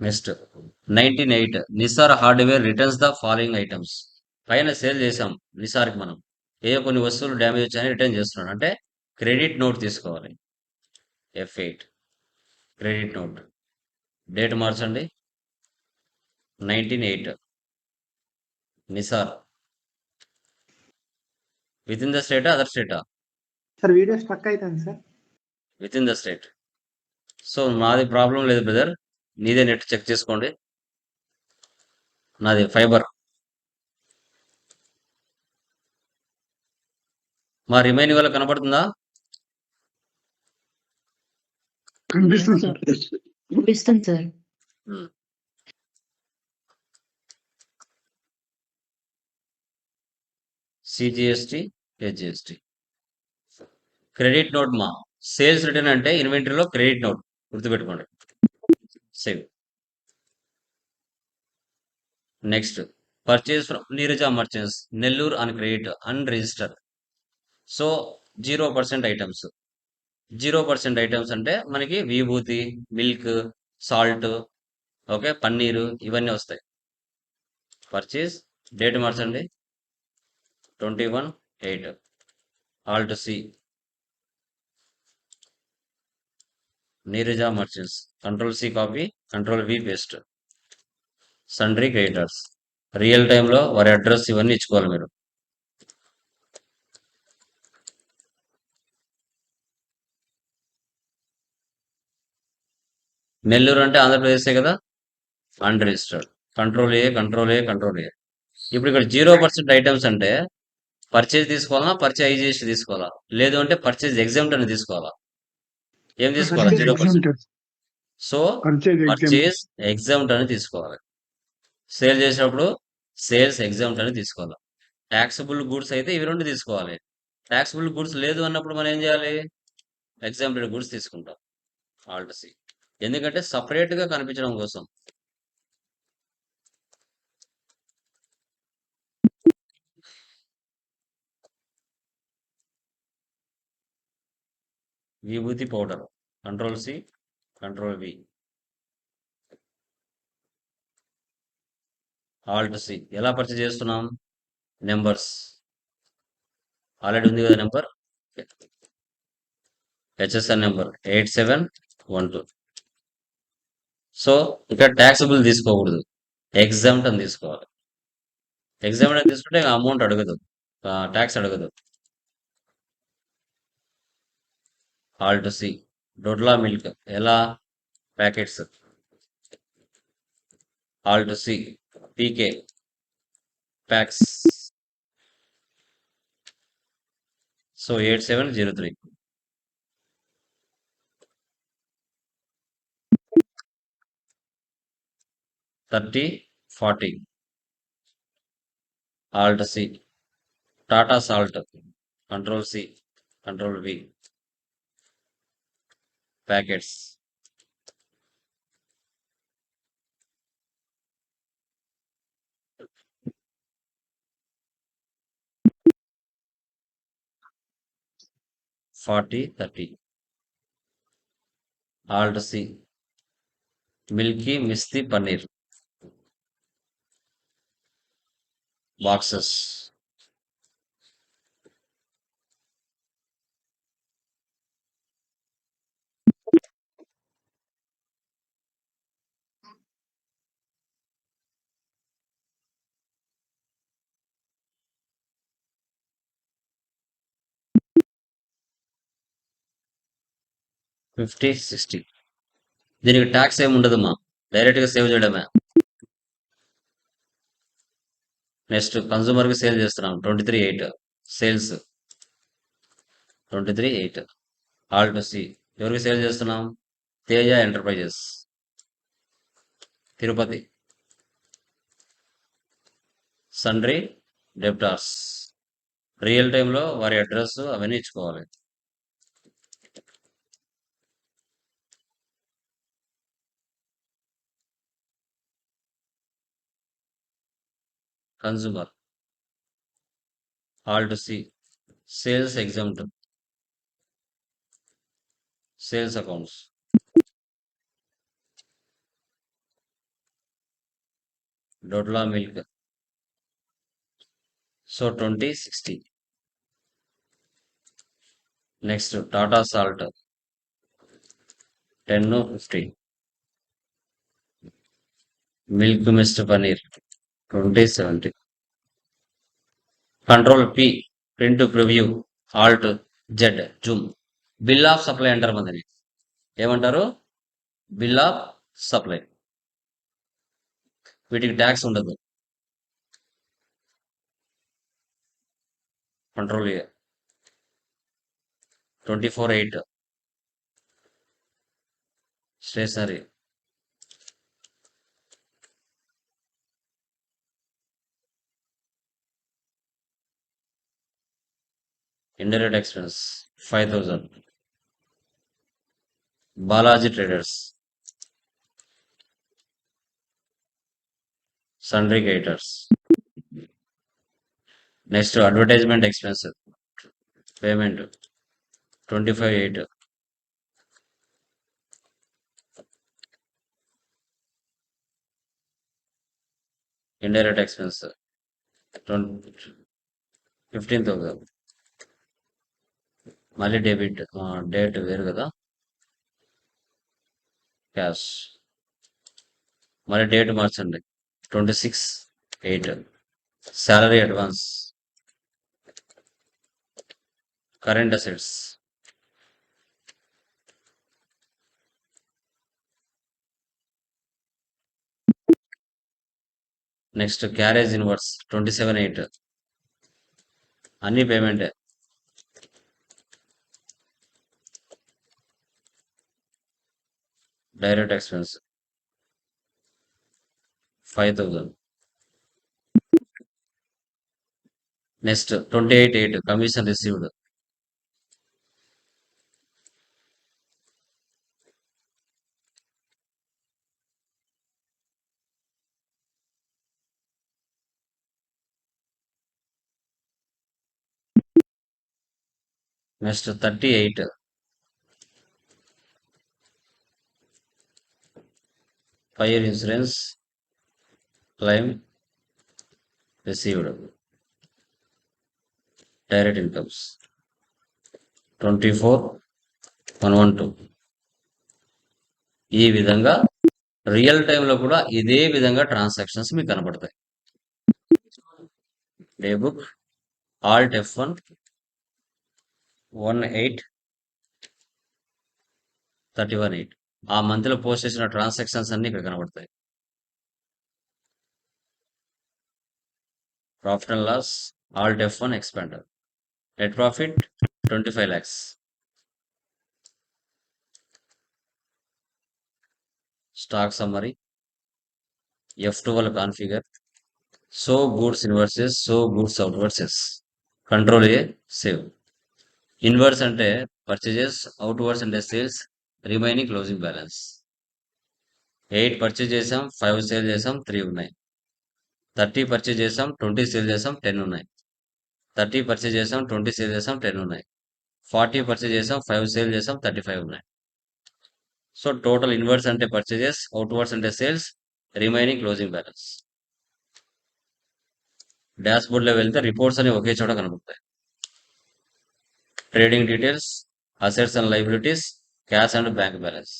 S1: Next 19/8 Nisar hardware returns the following items. పైన sale చేసాం నిసార్కి మనం. కొన్ని వస్తువులు damage వచ్చాయని return చేస్తున్నాడు అంటే క్రెడిట్ నోట్ తీసుకోవాలి. F8 credit note. డేట్ మార్చండి. 19/8 నిసార్. విత్ ఇన్ ద స్టేటా అదర్ స్టేటా?
S6: సార్ వీడియో స్ట్రక్ అవుతుంది sir.
S1: Within the state. So నాది ప్రాబ్లం లేదు బ్రదర్, నీదే నెట్ చెక్ చేసుకోండి. నాది ఫైబర్. మా రిమైనింగ్ వాళ్ళకి కనపడుతుందా?
S5: కనిపిస్తుంది సార్.
S4: కనిపిస్తుంది sir.
S1: CGST, HGST. Credit note మా సేల్స్ రిటర్న్ అంటే ఇన్వెంటరీలో క్రెడిట్ నోట్ గుర్తుపెట్టుకోండి. Save. Next purchase from Neeraja merchants Nellore అని క్రెడిట్ అన్ రిజిస్టర్. So 0% items. 0% ఐటమ్స్ అంటే మనకి విభూతి, మిల్క్, సాల్ట్, ఓకే, పన్నీరు ఇవన్నీ వస్తాయి. పర్చేస్. డేట్ మార్చండి. 21/8 alt C Neeraja merchants. Control C copy, control V paste. Sundry creditors. Real టైంలో వారి అడ్రస్ ఇవన్నీ ఇచ్చుకోవాలి మీరు. నెల్లూరు అంటే ఆంధ్రప్రదేశే కదా, unregistered. Control A, control A, control A. ఇప్పుడు ఇక్కడ 0% ఐటమ్స్ అంటే పర్చేజ్ తీసుకోవాలా, పర్చేజ్ ఐజిఎస్టీ తీసుకోవాలా, లేదు అంటే పర్చేజ్ ఎగ్జామ్ట్ అని తీసుకోవాలా? ఏం తీసుకోవాలా?
S5: Purchase
S1: 0%.
S5: exempted.
S1: So
S5: Purchase exempted.
S1: Purchase exempt అని తీసుకోవాలి. సేల్ చేసినప్పుడు సేల్స్ ఎగ్జామ్ట్ అని తీసుకోవాలి. ట్యాక్సబుల్ గూడ్స్ అయితే ఇవి రెండు తీసుకోవాలి. ట్యాక్సబుల్ గూడ్స్ లేదు అన్నప్పుడు మనం ఏం చేయాలి? ఎగ్జామ్టెడ్ గూడ్స్ తీసుకుంటాం. Alt C. ఎందుకంటే సపరేట్ గా కనిపించడం కోసం. Vibhuti powder. Control C, control V. Alt C. ఎలా పర్చేజ్ చేస్తున్నాం? నెంబర్స్. ఆల్రెడీ ఉంది కదా నెంబర్. HSN number 8712. సో ఇక్కడ ట్యాక్సబుల్ తీసుకోకూడదు, ఎగ్జామ్ట్ అని తీసుకోవాలి. ఎగ్జామ్ట్ అని తీసుకుంటే అమౌంట్ అడగదు, ట్యాక్స్ అడగదు. Alt C. డొడ్లా మిల్క్ ఎలా? Packets. Alt C. PK packs. So 8703. Thirty 40. Alt C. Tata salt. Control C, control V. Packets. 40, 30. Alt C. Milky Misty Paneer. Boxes. $50, $60. దీనికి ట్యాక్స్ ఏమి ఉండదమ్మా, డైరెక్ట్గా సేవ్ చేయడమే. నెక్స్ట్ కన్సూమర్కి సేల్ చేస్తున్నాం 23.8 సేల్స్ 23.8. Alt C. ఎవరికి sale చేస్తున్నాం? Teja enterprises Tirupati. Sundry debtors. Real టైంలో వారి address అవన్నీ ఇచ్చుకోవాలి. Consumer. Alt C. Sales exempt. Sales accounts. Dodla milk. So 20, 60. Next Tata salt 10, 50. Milk mist paneer 20, 70. Control P. Print preview. Alt Z zoom. Bill of supply అంటారు మందని. ఏమంటారు? Bill of supply. వీటికి tax ఉండదు. Control A. 24.8. Stationery. Indirect expense 5,000. Balaji traders. Sundry creditors. Next advertisement expense payment 25.8. Indirect expense 15,000. మళ్ళీ debit date వేరు కదా, cash. మళ్ళీ date మార్చండి 26/8. Salary advance. Current assets. Next carriage inwards 27.8. అన్ని పేమెంటే. Direct expense 5,000. Next 28.8 commission received. Next 38 fire insurance claim received. Direct incomes 24,112. ఈ విధంగా real టైంలో కూడా ఇదే విధంగా ట్రాన్సాక్షన్స్ మీకు కనబడతాయి. Day book Alt F1 18,31,8. ఆ మంత్లో పోస్ట్ చేసిన ట్రాన్సాక్షన్స్ అన్ని ఇక్కడ కనబడతాయి. Profit and loss alt F1 expander. Net profit 25 lakhs. Stock summary F12 configure. So goods inwards, so goods outwards. Control A save. Inwards అంటే పర్చేజెస్, అవుట్వర్స్ అంటే sales, remaining closing balance. 8 purchase చేసాం, 5 sale చేసాం, 3 ఉన్నాయి. 30 purchase చేసాం, 20 sale చేసాం, 10 ఉన్నాయి. 30 purchase చేసాం, 20 sale చేసాం, 10 ఉన్నాయి. 40 పర్చేజ్ చేసాం, 5 సేల్ చేసాం, 35 ఉన్నాయి. సో టోటల్ ఇన్వర్స్ అంటే పర్చేజెస్, అవుట్వర్డ్స్ అంటే sales, remaining closing balance. Dash board లో వెళ్తే రిపోర్ట్స్ అని ఒకే చోట కనబడతాయి. Trading details, assets and liabilities, cash and bank balance.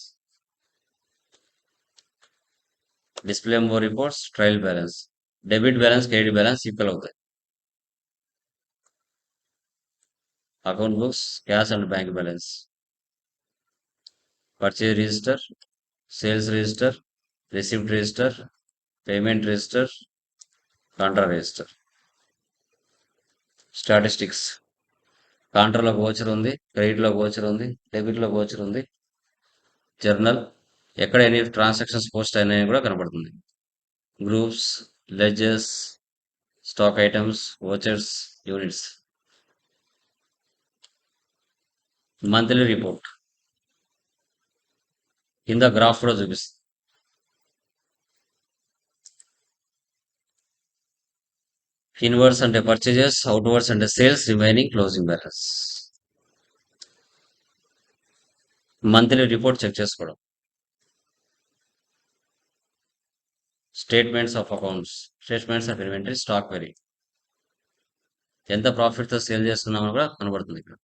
S1: Display more reports, trial balance. Debit balance, credit balance equal అవుతాయి. Account books, cash and bank balance. Purchase register, sales register, receipt register, payment register, contra register. Statistics, కాంట్రాలో voucher ఉంది, క్రెడిట్లో గోచర్ ఉంది, డెబిట్లో గోచర్ ఉంది. Journal, ఎక్కడ ఎన్ని transactions post అయినాయని కూడా కనబడుతుంది. Groups, ledgers, stock items, vouchers, units. Monthly report కింద గ్రాఫ్ కూడా చూపిస్తుంది. ఇన్వర్స్ అంటే పర్చేజెస్, అవుట్వర్డ్స్ అంటే sales, remaining closing balance. Monthly report check చేసుకోవడం. Statements of accounts, statements of inventory, stock వెరీ. ఎంత ప్రాఫిట్ తో సేల్ చేస్తున్నామో కూడా కనబడుతుంది ఇక్కడ.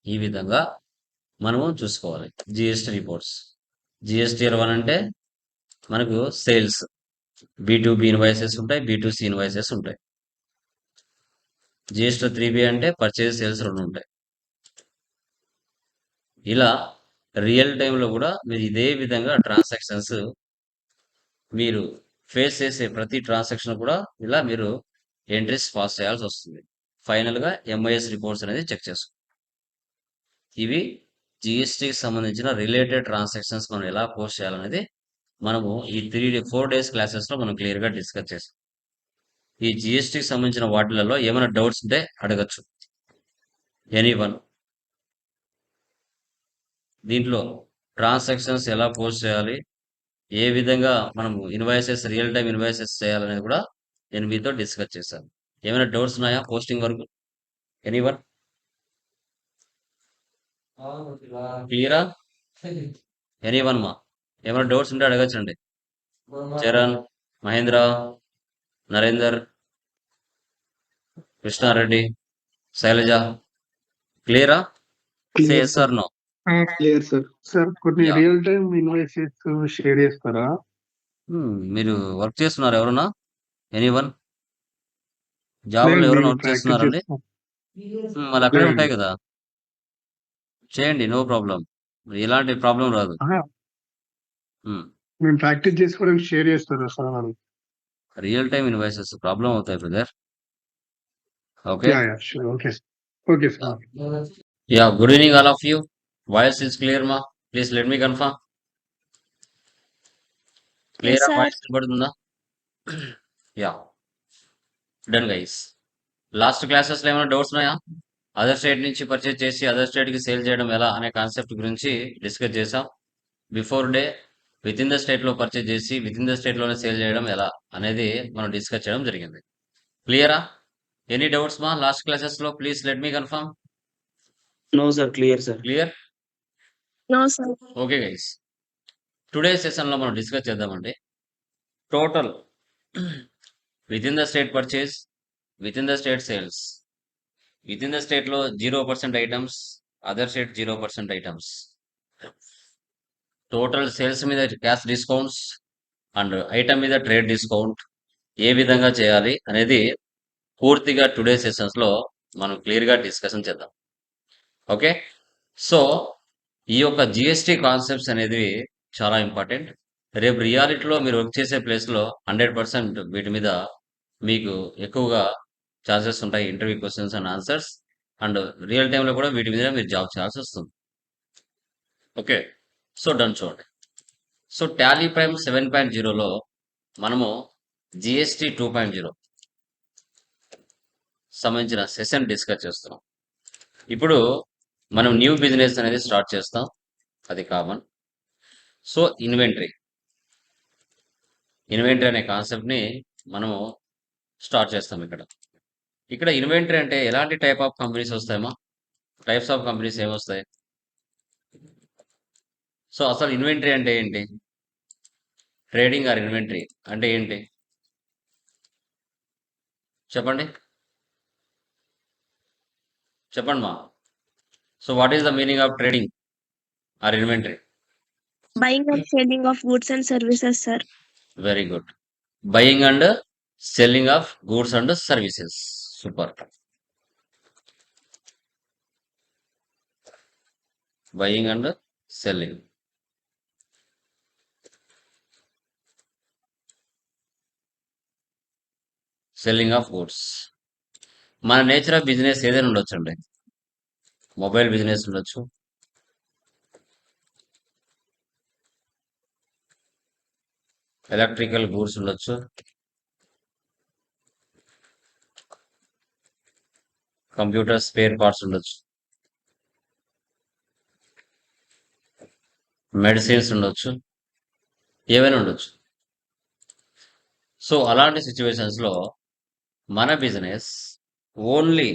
S1: ఈ విధంగా మనము చూసుకోవాలి. GST reports. జిఎస్టీఆర్ 1 అంటే మనకు సేల్స్, B2B ఇన్వాయిసెస్ ఉంటాయి, B2C ఇన్వాయిసెస్ ఉంటాయి. జిఎస్టీ 3B అంటే పర్చేజ్, సేల్స్ రెండు ఉంటాయి. ఇలా రియల్ టైంలో కూడా మీరు ఇదే విధంగా ట్రాన్సాక్షన్స్ మీరు ఫేస్ చేసే ప్రతి ట్రాన్సాక్షన్ కూడా ఇలా మీరు ఎంట్రీస్ పాస్ చేయాల్సి వస్తుంది. ఫైనల్గా MIS రిపోర్ట్స్ అనేది చెక్ చేసుకో. ఇవి జిఎస్టీకి సంబంధించిన రిలేటెడ్ ట్రాన్సాక్షన్స్ మనం ఎలా పోస్ట్ చేయాలనేది మనము ఈ 4 డేస్ క్లాసెస్లో మనం క్లియర్గా డిస్కస్ చేస్తాం. ఈ జిఎస్టీకి సంబంధించిన వాటిలలో ఏమైనా డౌట్స్ ఉంటే అడగచ్చు ఎనీవన్. దీంట్లో ట్రాన్సాక్షన్స్ ఎలా పోస్ట్ చేయాలి, ఏ విధంగా మనము ఇన్వాయిసెస్, రియల్ టైం ఇన్వాయిసెస్ చేయాలనేది కూడా నేను మీతో డిస్కస్ చేశాను. ఏమైనా డౌట్స్ ఉన్నాయా పోస్టింగ్ వరకు? ఎనీవన్ క్లియరా? ఎనీవన్ మా ఏమైనా డౌట్స్ ఉంటే అడగచ్చండి. చరణ్, మహేంద్ర, నరేందర్, కృష్ణారెడ్డి, శైలజ, క్లియరా?
S6: Clear
S1: sir no.
S6: Clear sir.
S5: Sir కొన్ని
S1: Yeah.
S5: Real time invoices share చేస్తారా?
S1: మీరు వర్క్ చేస్తున్నారు ఎవరన్నా? ఎనీవన్ జాబ్లో ఎవరైనా వర్క్ చేస్తున్నారండి? మళ్ళీ అక్కడే
S5: లేదండి.
S1: ఉంటాయి కదా, చేయండి, నో ప్రాబ్లం. ఎలాంటి ప్రాబ్లం రాదు.
S5: మేము ప్రాక్టీస్ చేసుకోవడానికి షేర్ చేస్తారా సార్ అని?
S1: రియల్ టైం ఇన్వాయిసెస్ ప్రాబ్లం అవుతాయి brother. Okay,
S5: okay okay sir.
S1: Yeah. Good evening all of you. Voice is clear మా? Please let me confirm. Clear
S3: sir.
S1: Voice పడుతుందా? Yeah, done guys. Last classes లో ఏమైనా doubts ఉన్నాయా? Other state నుంచి purchase చేసి other state కి sale చేయడం ఎలా అనే కాన్సెప్ట్ గురించి డిస్కస్ చేసాం. Before day within the state లో పర్చేజ్ చేసి విత్ ఇన్ ద స్టేట్ లోనే సేల్ చేయడం ఎలా అనేది మనం డిస్కస్ చేయడం జరిగింది. క్లియరా? ఎనీ డౌట్స్ మా లాస్ట్ క్లాసెస్ లో? Please let me confirm.
S7: No, sir. Clear, sir.
S1: Clear?
S3: No, sir.
S1: Okay guys, today session లో మనం డిస్కస్ చేద్దామండి. Total with in the state purchase, with in the state sales, with in the state లో 0% items, other state 0% items, total sales మీద cash discounts and item మీద trade discount ఏ విధంగా చేయాలి అనేది పూర్తిగా టుడే సెషన్స్ లో మనం క్లియర్ గా డిస్కషన్ చేద్దాం. ఓకే, సో ఈ యొక్క జిఎస్టీ కాన్సెప్ట్స్ అనేది చాలా ఇంపార్టెంట్. రేపు రియాలిటీలో మీరు వర్క్ చేసే ప్లేస్ లో 100% వీటి మీద మీకు ఎక్కువగా ఛాన్సెస్ ఉంటాయి, interview questions and answers. And real టైంలో కూడా వీటి మీద మీరు జాబ్ చేయాల్సి వస్తుంది. ఓకే, సో డన్ చూడండి. సో టాలీ ప్రైమ్ 7.0లో మనము జిఎస్టీ 2.0 సంబంధించిన సెషన్ డిస్కస్ చేస్తున్నాం. ఇప్పుడు మనం న్యూ బిజినెస్ అనేది స్టార్ట్ చేస్తాం, అది కామన్. సో ఇన్వెంటరీ అనే కాన్సెప్ట్ని మనము స్టార్ట్ చేస్తాం ఇక్కడ ఇన్వెంటరీ అంటే ఎలాంటి టైప్ ఆఫ్ కంపెనీస్ వస్తాయమ్మా? టైప్స్ ఆఫ్ కంపెనీస్ ఏమొస్తాయి? సో అసలు ఇన్వెంటరీ అంటే ఏంటి? ట్రేడింగ్ ఆర్ ఇన్వెంటరీ అంటే ఏంటి చెప్పండి మా. So what is the meaning of trading or inventory?
S3: Buying and selling of goods and services, sir.
S1: Very good. Buying and selling of goods and services. Super. Buying and selling. Selling of goods. మన nature of business ఏదైనా ఉండొచ్చు అండి. Mobile business ఉండొచ్చు, electrical goods ఉండొచ్చు, computer spare parts ఉండొచ్చు, medicines ఉండొచ్చు, ఏవైనా ఉండొచ్చు. సో అలాంటి సిచ్యువేషన్స్లో మన బిజినెస్ ఓన్లీ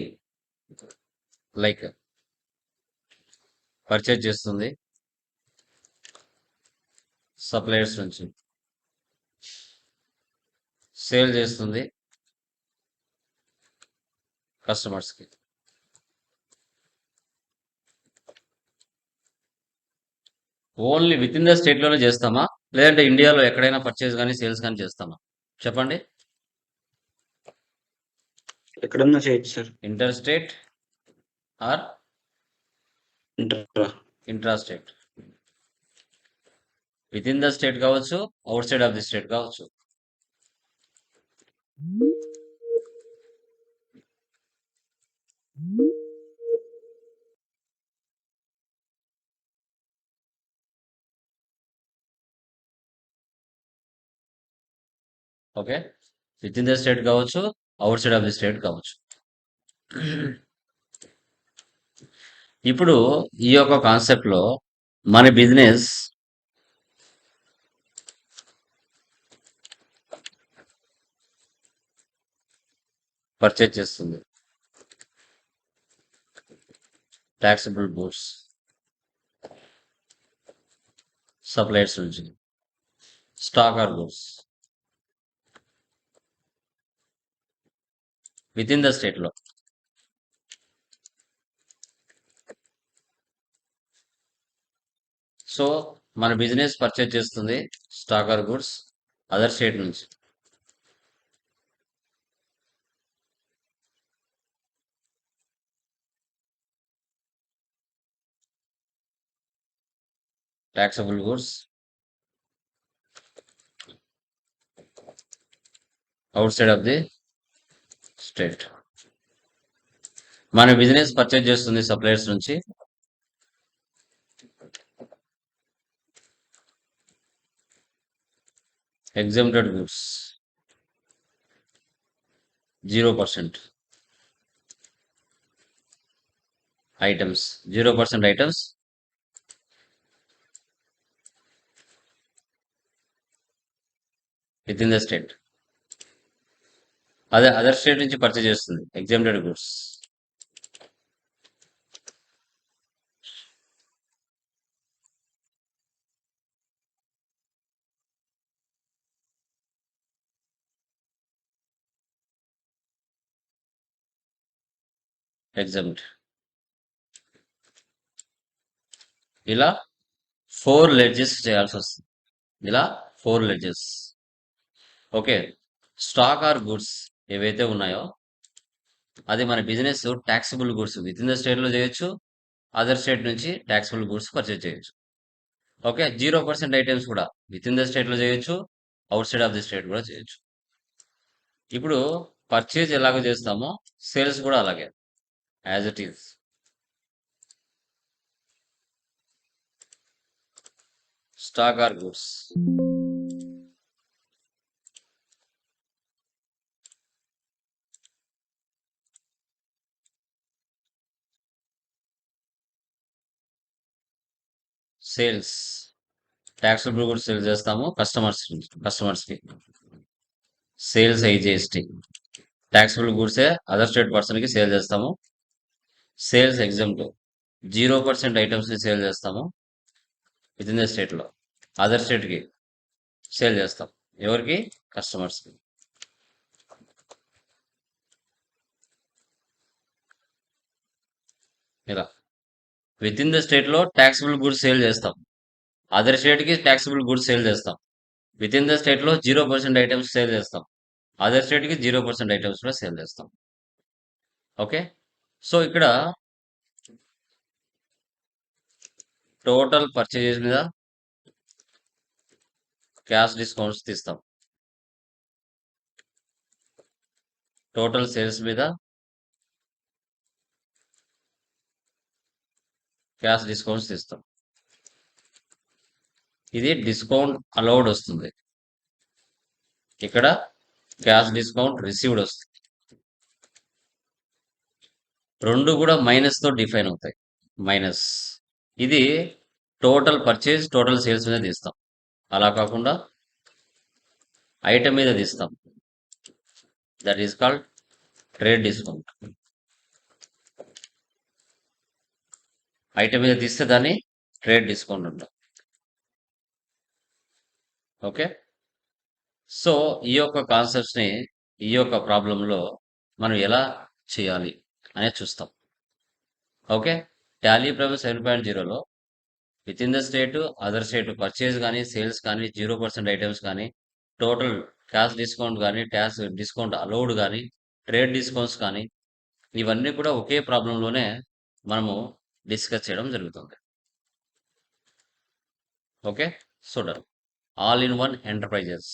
S1: లైక్ పర్చేజ్ చేస్తుంది సప్లయర్స్ నుంచి, సేల్ చేస్తుంది కస్టమర్స్కి. ఓన్లీ విత్ ఇన్ ద స్టేట్లోనే చేస్తామా, లేదంటే ఇండియాలో ఎక్కడైనా పర్చేజ్ కానీ సేల్స్ కానీ చేస్తామా? చెప్పండి.
S7: ఎక్కడన్నా చేయొచ్చు sir.
S1: Inter state or
S7: intra
S1: intra state. Within the state కావచ్చు, outside of the state కావచ్చు. Okay, within the state కావచ్చు, outside of the state కావచ్చు. ఇప్పుడు ఈ యొక్క కాన్సెప్ట్లో మన బిజినెస్ పర్చేజ్ చేస్తుంది ట్యాక్సిబుల్ గూడ్స్ సప్లయర్స్ నుంచి, stock or goods within the స్టేట్లో. సో మన బిజినెస్ పర్చేజ్ చేస్తుంది stock or goods other state నుంచి. taxable goods outside of the state. మన బిజినెస్ పర్చేజ్ చేస్తుంది సప్లయర్స్ నుంచి, exempted goods 0% items, 0% items with in the state. అదే other state నుంచి purchase చేస్తుంది ఎగ్జామ్టెడ్ గూడ్స్. ఎగ్జామ్ట్. ఇలా 4 లెడ్జెస్ చేయాల్సి వస్తుంది. ఇలా 4 ledges. Okay, stock or goods ఏవైతే ఉన్నాయో అది మన business taxable goods within the స్టేట్లో చేయొచ్చు, అదర్ స్టేట్ నుంచి ట్యాక్సిబుల్ గూడ్స్ పర్చేజ్ చేయొచ్చు. ఓకే, 0% ఐటమ్స్ కూడా విత్ ఇన్ ద స్టేట్లో చేయొచ్చు, out side of the state కూడా చేయొచ్చు. ఇప్పుడు పర్చేజ్ ఎలాగో చేస్తామో సేల్స్ కూడా అలాగే as it is. Stock or goods sales taxable goods sale చేస్తాము కస్టమర్స్కి. సేల్స్ ఐజిఎస్టి ట్యాక్సబుల్ గుడ్సే అదర్ స్టేట్ పర్సన్కి సేల్ చేస్తాము. సేల్స్ ఎగ్జామ్ట్ 0% ఐటమ్స్ని సేల్ చేస్తాము విత్ ఇన్ ద స్టేట్లో. అదర్ స్టేట్కి సేల్ చేస్తాం. ఎవరికి? కస్టమర్స్కి. ఇలా విత్ ఇన్ ద స్టేట్లో ట్యాక్సబుల్ గుడ్స్ సేల్ చేస్తాం. అదర్ స్టేట్కి ట్యాక్సబుల్ గుడ్స్ సేల్ చేస్తాం. విత్ ఇన్ ద స్టేట్లో 0% ఐటమ్స్ సేల్ చేస్తాం. అదర్ స్టేట్కి 0% ఐటమ్స్ కూడా సేల్ చేస్తాం. ఓకే, సో ఇక్కడ టోటల్ పర్చేజెస్ మీద క్యాష్ డిస్కౌంట్స్ తీస్తాం. టోటల్ సేల్స్ మీద క్యాష్ డిస్కౌంట్స్ తీస్తాం. ఇది డిస్కౌంట్ అలౌడ్ వస్తుంది. ఇక్కడ క్యాష్ డిస్కౌంట్ రిసీవ్డ్ వస్తుంది. రెండు కూడా మైనస్తో డిఫైన్ అవుతాయి. మైనస్. ఇది టోటల్ పర్చేజ్ టోటల్ సేల్స్ మీద తీస్తాం. అలా కాకుండా ఐటమ్ మీద తీస్తాం. That is called trade discount. Item మీద తీస్తే దాన్ని ట్రేడ్ డిస్కౌంట్ ఉంటాం. ఓకే, సో ఈ యొక్క కాన్సెప్ట్స్ని ఈ యొక్క ప్రాబ్లంలో మనం ఎలా చేయాలి అనేది చూస్తాం. ఓకే, టాలీ ప్రైమ్ 7.0లో within the state other state purchase కానీ సేల్స్ కానీ 0% ఐటమ్స్ కానీ టోటల్ క్యాష్ డిస్కౌంట్ కానీ ట్యాక్స్ డిస్కౌంట్ అలౌడ్ కానీ ట్రేడ్ డిస్కౌంట్స్ కానీ ఇవన్నీ కూడా ఒకే ప్రాబ్లంలోనే మనము డిస్కస్ చేయడం జరుగుతుంది. ఓకే, చూడండి. All in one enterprises.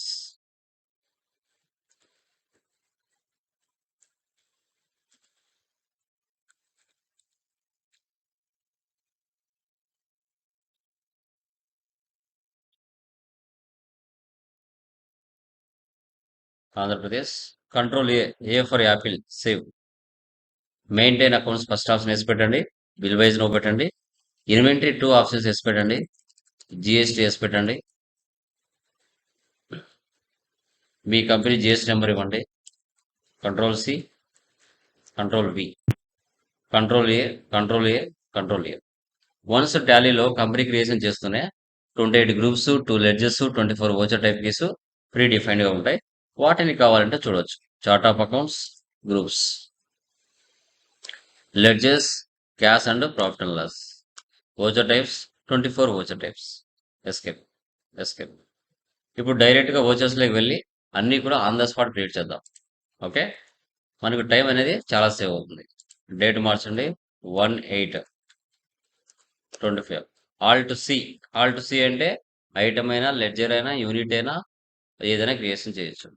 S1: Andhra Pradesh. Control A for apple save. Maintain accounts first option వేసి పెట్టండి. బిల్ వైజ్ నో పెట్టండి. ఇన్వెంటరీ 2 ఆప్షన్స్ వేసి పెట్టండి. జిఎస్టీ వేసి పెట్టండి. మీ కంపెనీ జిఎస్టీ నెంబర్ ఇవ్వండి. Control C, control V, control A, control A, control A. Once టాలీలో కంపెనీ క్రియేషన్ చేస్తూనే 28 గ్రూప్స్, 2 లెడ్జెస్, 24 ఓచర్ టైప్ కేసు ప్రీ డిఫైన్డ్గా ఉంటాయి. వాటిని కావాలంటే చూడవచ్చు. Chart of accounts, groups, ledges, cash and profit and loss, voucher types, 24 voucher types. Escape. ఇప్పుడు డైరెక్ట్గా ఓచర్స్లోకి వెళ్ళి అన్నీ కూడా ఆన్ ద స్పాట్ క్రియేట్ చేద్దాం. ఓకే, మనకు టైం అనేది చాలా సేవ్ అవుతుంది. డేట్ మార్చండి 1/8/25. ఆల్ట్ సి అంటే ఐటమ్ అయినా లెడ్జర్ అయినా యూనిట్ అయినా ఏదైనా క్రియేషన్ చేయొచ్చు.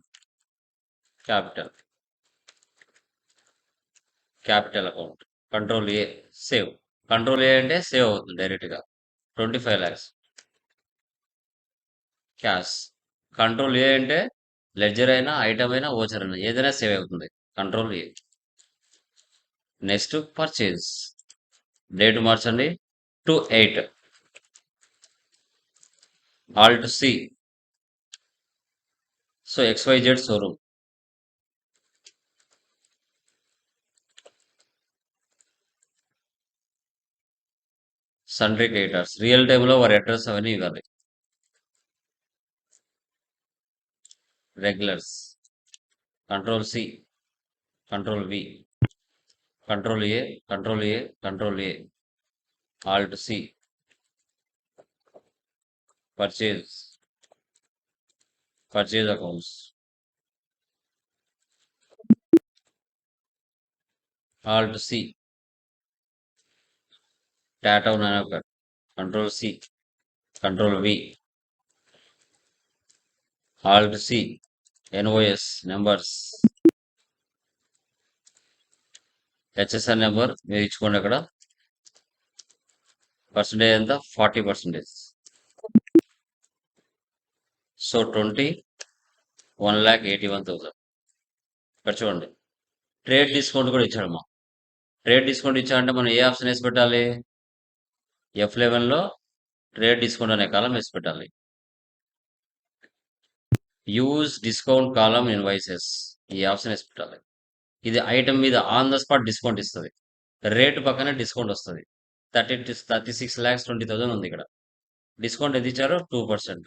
S1: Capital account. Control A, save. Control A అంటే సేవ్ అవుతుంది డైరెక్ట్గా 25 lakhs. క్యాష్. కంట్రోల్ ఏ అంటే లెడ్జర్ అయినా ఐటమ్ అయినా ఓచర్ అయినా ఏదైనా సేవ్ అవుతుంది. Control A. Next purchase. Date మార్చండి 2/8. Alt C. So XYZ showroom. Sundry creditors. Real టైంలో వారి అడ్రస్ అవన్నీ ఇవ్వాలి. Regulars. Control C, control V, control A, control A, control A, alt C. Purchase accounts. Alt C. Tata nano car. Control C, control V, alt C. NOS numbers. HSR number మీరు ఇచ్చుకోండి. అక్కడ percentage ఎంత? 40%. So 20, 1,81,000. ఇక్కడ చూడండి. Trade discount కూడా ఇచ్చాడమ్మా. Trade discount ఇచ్చాడంటే మనం ఏ option వేసి పెట్టాలి? F11లో ట్రేడ్ డిస్కౌంట్ అనే కాలం వేసి పెట్టాలి. యూజ్ డిస్కౌంట్ కాలం ఇన్వాయిసెస్ ఈ ఆప్షన్ వేసి పెట్టాలి. ఇది ఐటమ్ మీద ఆన్ ద స్పాట్ డిస్కౌంట్ ఇస్తుంది. రేటు పక్కనే డిస్కౌంట్ వస్తుంది. 36,20,000 ఉంది ఇక్కడ. డిస్కౌంట్ ఎంత ఇచ్చారో 2%.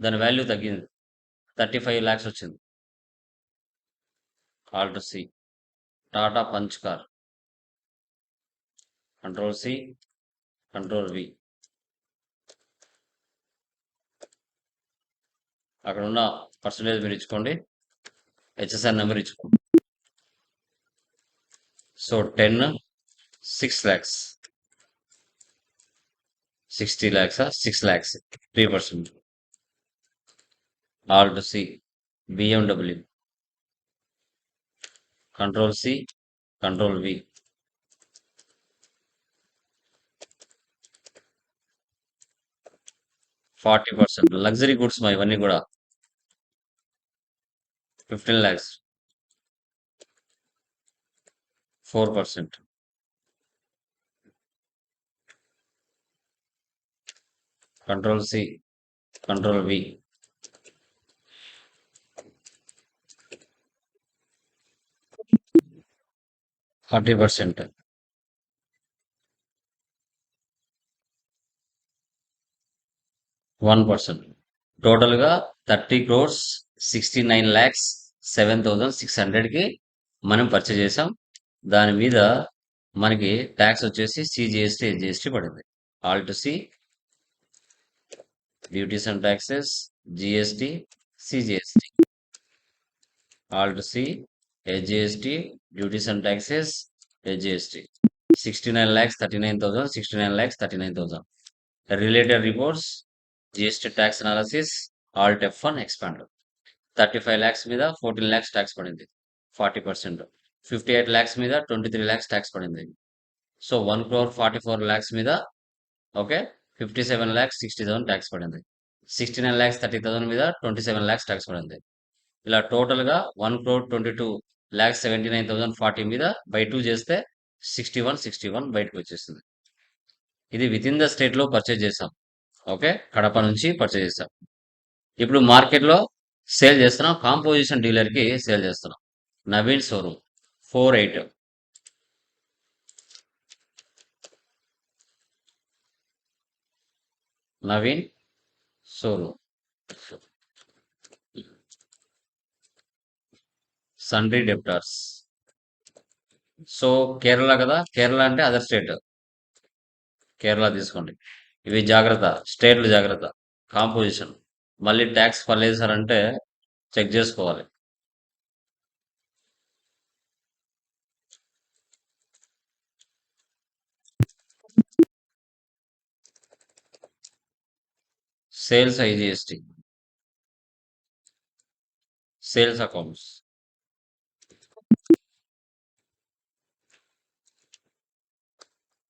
S1: దాని వాల్యూ తగ్గింది, 35 lakhs వచ్చింది. Alt C, Tata punch car, control C, control V. అక్కడ ఉన్న పర్సంటేజ్ మీరు ఇచ్చుకోండి, హెచ్ఎస్ఆర్ నెంబర్ ఇచ్చుకోండి. So 10, 6 lakhs, 60 lakhs, 6 lakhs, 3%. Alt C, BMW, control C, control V. %40. Luxury goods మా ఇవన్నీ కూడా 15 lakhs, 4%. Control C, control V. 40%. %1. టోటల్గా 30 crores 69,07,600కి మనం పర్చేజ్ చేసాం. దాని మీద మనకి ట్యాక్స్ వచ్చేసి సిజిఎస్టీ, ఎస్జిఎస్టీ పడింది. Alt C, duties and taxes, GST, CGST. Alt C, SGST, duties and taxes, SGST. 69,39,000, 69,39,000. Related reports, GST tax analysis, alt F1 expand. 35 lakhs మీద 14 lakhs tax పడింది, 40%. 58 lakhs మీద 23 lakhs ట్యాక్స్ పడింది. So 1,44,00,000 మీద okay 57,60,000 tax పడింది. 69,30,000 మీద 27 lakhs tax పడింది. ఇలా టోటల్గా 1,22,79,040 మీద బై 2 చేస్తే 61 బయటకు వచ్చేస్తుంది. ఇది విత్ ఇన్ ద స్టేట్ లో పర్చేజ్ చేసాం. ఓకే, కడప నుంచి పర్చేజ్ చేసాం. ఇప్పుడు మార్కెట్లో సేల్ చేస్తున్నాం, కాంపోజిషన్ డీలర్కి సేల్ చేస్తున్నాం. Naveen showroom 48, Naveen showroom, సన్రీ debtors. So Kerala కదా, కేరళ అంటే అదర్ స్టేట్, కేరళ తీసుకోండి. ఇవి జాగ్రత్త, స్టేట్లు జాగ్రత్త. కాంపోజిషన్ మళ్ళీ ట్యాక్స్ పర్లేదు సార్ అంటే చెక్ చేసుకోవాలి. Sales IGST, sales accounts,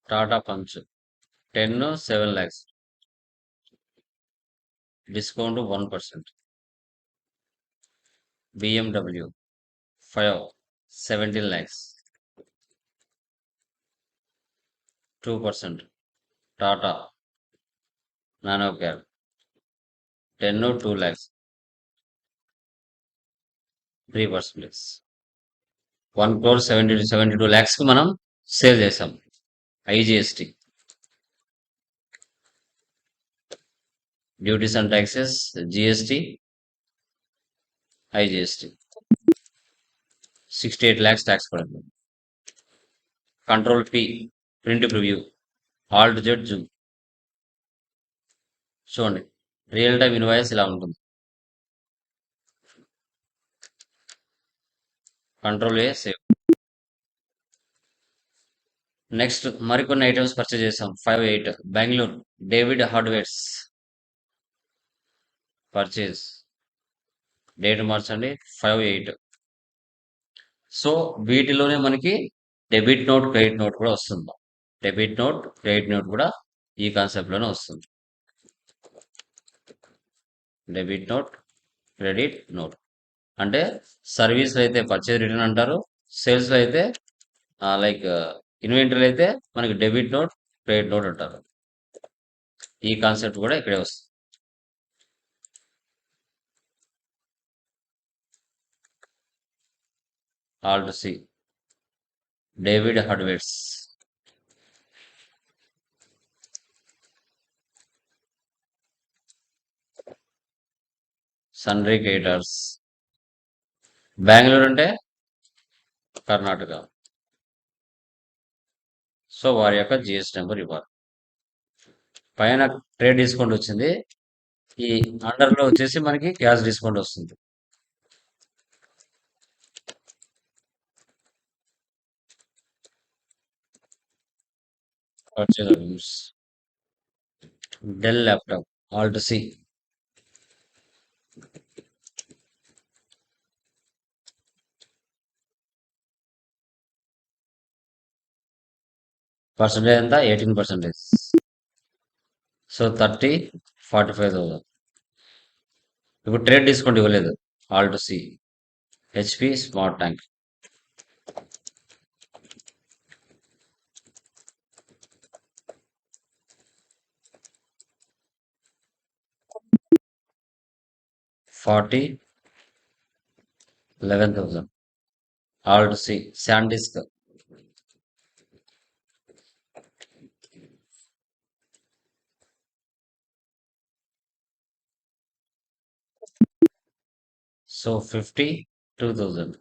S1: Tata punch 10, 7 lakhs, discount 1%. BMW 5, 17 lakhs, 2%. Tata nano cab 10, 2 lakhs, 3%. 1,72 lakhs కి మనం సేల్ చేసాం. IGST, duties and taxes, GST, IGST. 68 lakhs tax పడింది. Control P, print preview, alt Z zoom. చూడండి, real time invoice ఇలా ఉంటుంది. Control A, save. Next మరికొన్ని items purchase చేసాం. 5, 8 Bengaluru David hardwares purchase, date మార్చండి 5, 8. సో వీటిలోనే మనకి డెబిట్ నోట్, క్రెడిట్ నోట్ కూడా వస్తుంది. డెబిట్ నోట్, క్రెడిట్ నోట్ కూడా ఈ కాన్సెప్ట్ లోనే వస్తుంది. డెబిట్ నోట్, క్రెడిట్ నోట్ అంటే సర్వీస్ లో అయితే పర్చేజ్ రిటర్న్ అంటారు, సేల్స్ లో అయితే లైక్ ఇన్వెంటరీ అయితే మనకి డెబిట్ నోట్, క్రెడిట్ నోట్ అంటారు. ఈ కాన్సెప్ట్ కూడా ఇక్కడే వస్తుంది. Alt C David hardwares. Sundry creditors. Bengaluru అంటే కర్ణాటక. సో వారి యొక్క జిఎస్ నెంబర్ ఇవ్వాలి. పైన ట్రేడ్ డిస్కౌంట్ వచ్చింది, ఈ అండర్ లో వచ్చేసి మనకి క్యాష్ డిస్కౌంట్ వస్తుంది. Purchase Dell laptop alt C. Percentage ఎంత? 18%. సో 45,000. ఇప్పుడు ట్రేడ్ డిస్కౌంట్ ఇవ్వలేదు. Alt C HP smart tank. $11,000. Alt C SanDisk. So 52,000.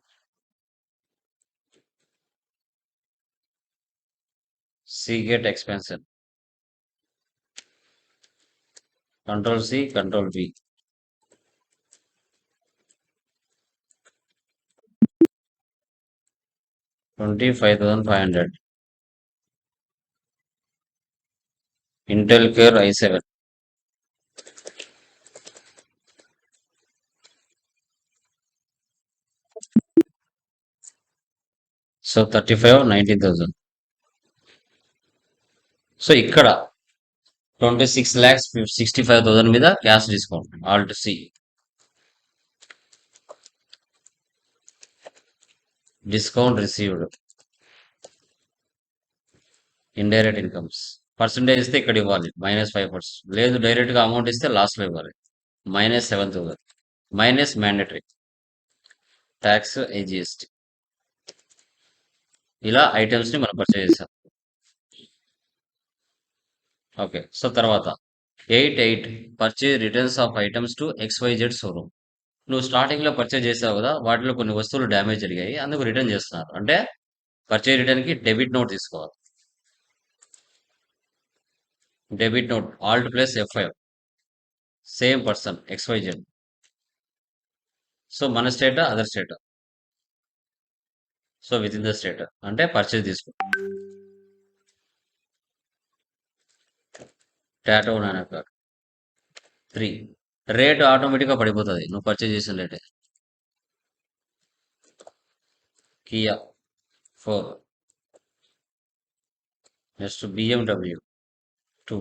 S1: Seagate expansion. Control C, Control V. $25,500. Intel Core i7. So 19,000. So ఇక్కడ 26,65,000 మీద cash discount. Alt C discount received. Indirect incomes percentage ఇస్తే ఇక్కడ ఇవ్వాలి -5%. లేదు direct గా amount ఇస్తే last లో ఇవ్వాలి. -7,000 మైనస్ మ్యాండేటరీ ట్యాక్స్ ఐజిఎస్టి. ఇలా ఐటమ్స్ ని మనం పర్చేజ్ చేసాం. ఓకే, సో తర్వాత 8 purchase returns of items to XYZ showroom. నువ్వు స్టార్టింగ్ లో పర్చేజ్ చేసావు కదా, వాటిలో కొన్ని వస్తువులు డ్యామేజ్ జరిగాయి, అందుకు రిటర్న్ చేస్తున్నారు. అంటే పర్చేజ్ రిటర్న్ కి డెబిట్ నోట్ తీసుకోవాలి. Debit note alt plus F5. Same person XYZ. So మన స్టేటా అదర్ స్టేటా? So within the state అంటే పర్చేజ్ తీసుకో. టాటో నానక 3. రేట్ ఆటోమేటిక్గా పడిపోతుంది నువ్వు పర్చేజ్ చేసిన రేటే. కియా 4. Next BMW 2.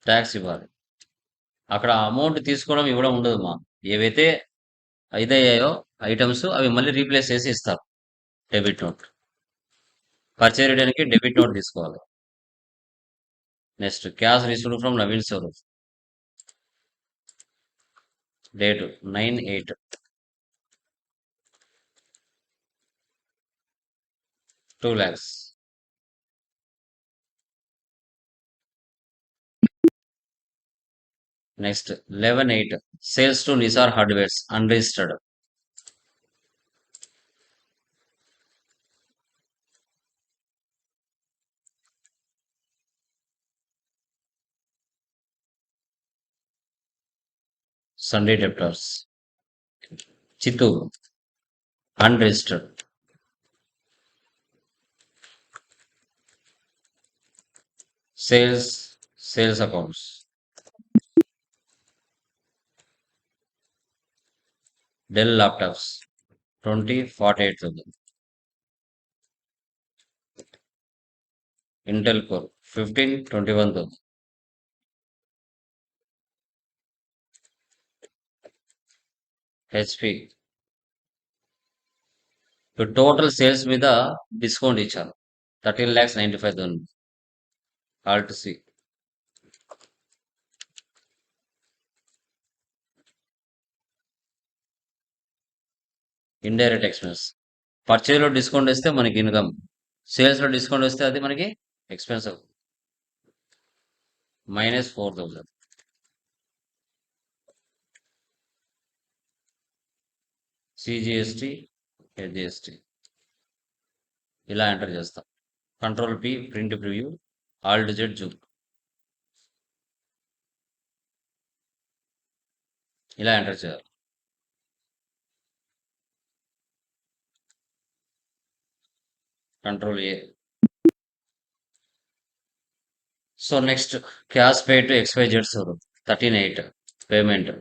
S1: ట్యాక్స్ ఇవ్వాలి. అక్కడ అమౌంట్ తీసుకోవడం ఇవ్వడం ఉండదు మా. ఏవైతే ఇదయ్యాయో ఐటమ్స్ అవి మళ్ళీ రీప్లేస్ చేసి ఇస్తారు. Debit note. పర్చేజ్ రిటర్న్కి డెబిట్ నోట్ తీసుకోవాలి. Next cash received from Naveen Swaroop. Date 9/8. 2 lakhs. Next 11/8 sales to Nisar hardwares unregistered. Sundry debtors Chittoor unregistered. Sales accounts Dell laptops 48,000. Intel core 21,000. HP total sales మీద డిస్కౌంట్ ఇచ్చాను 13,95,000. Alt C indirect expense. పర్చేజ్లో discount వస్తే మనకి income, సేల్స్లో discount వస్తే అది మనకి expense అవుతుంది. -4,000. సిజిఎస్టి, హెచ్జిఎస్టి ఇలా ఎంటర్ చేస్తాం. Control P, print preview, alt Z zoom ఇలా ఎంటర్ చేయాలి. Control A. So next cash pay to XYZ showroom 13/8 payment.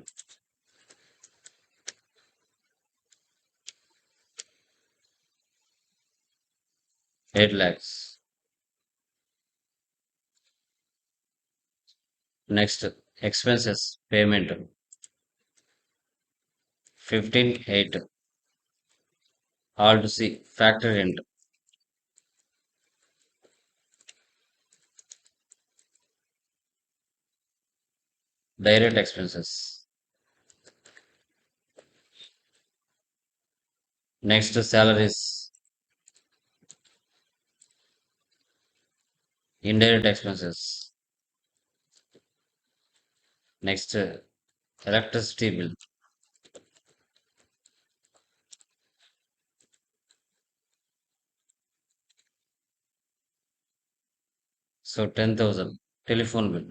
S1: $8 lakhs. Next expenses payment 15/8. Alt C factory rent. Direct expenses. Next salaries, indirect expenses. Next electricity bill. So 10,000. Telephone bill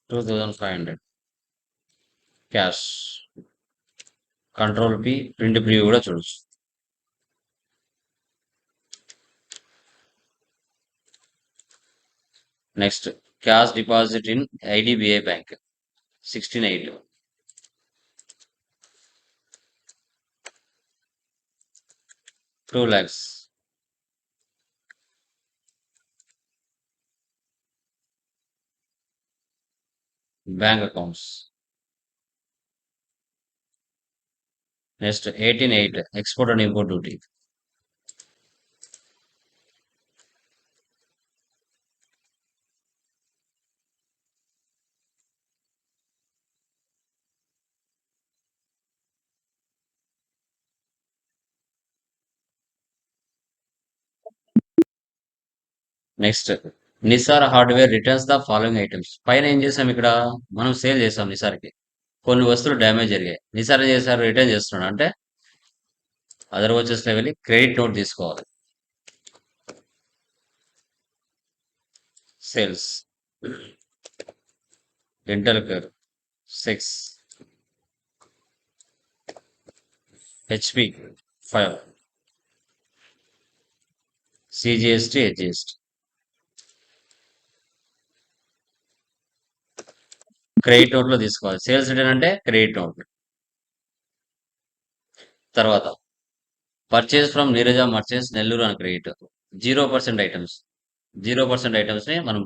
S1: 2,500. Cash. Control P, print preview కూడా చూడొచ్చు. Next cash deposit in IDBI bank 16/8. $2 lakhs. Bank accounts. Next 18/8 export and import duty. Next Nisar hardware returns the following items. పైన ఏం చేసాం, ఇక్కడ మనం sale చేసాం నిసార్కి, కొన్ని వస్తువులు డ్యామేజ్ జరిగాయి. నిసార్ ఏం చేశారు, రిటర్న్ చేస్తున్నాడు. అంటే అదర్ వచ్చేసి వెళ్ళి క్రెడిట్ నోట్ తీసుకోవాలి. Sales dental care 6, HP 5, CGST, HGST. Credit నోట్లో తీసుకోవాలి. సేల్స్ రిటర్న్ అంటే క్రెడిట్ నోట్. తర్వాత purchase from Neeraja merchants Nellore అని క్రెడిట్. 0% ఐటమ్స్, 0% ఐటమ్స్ని మనం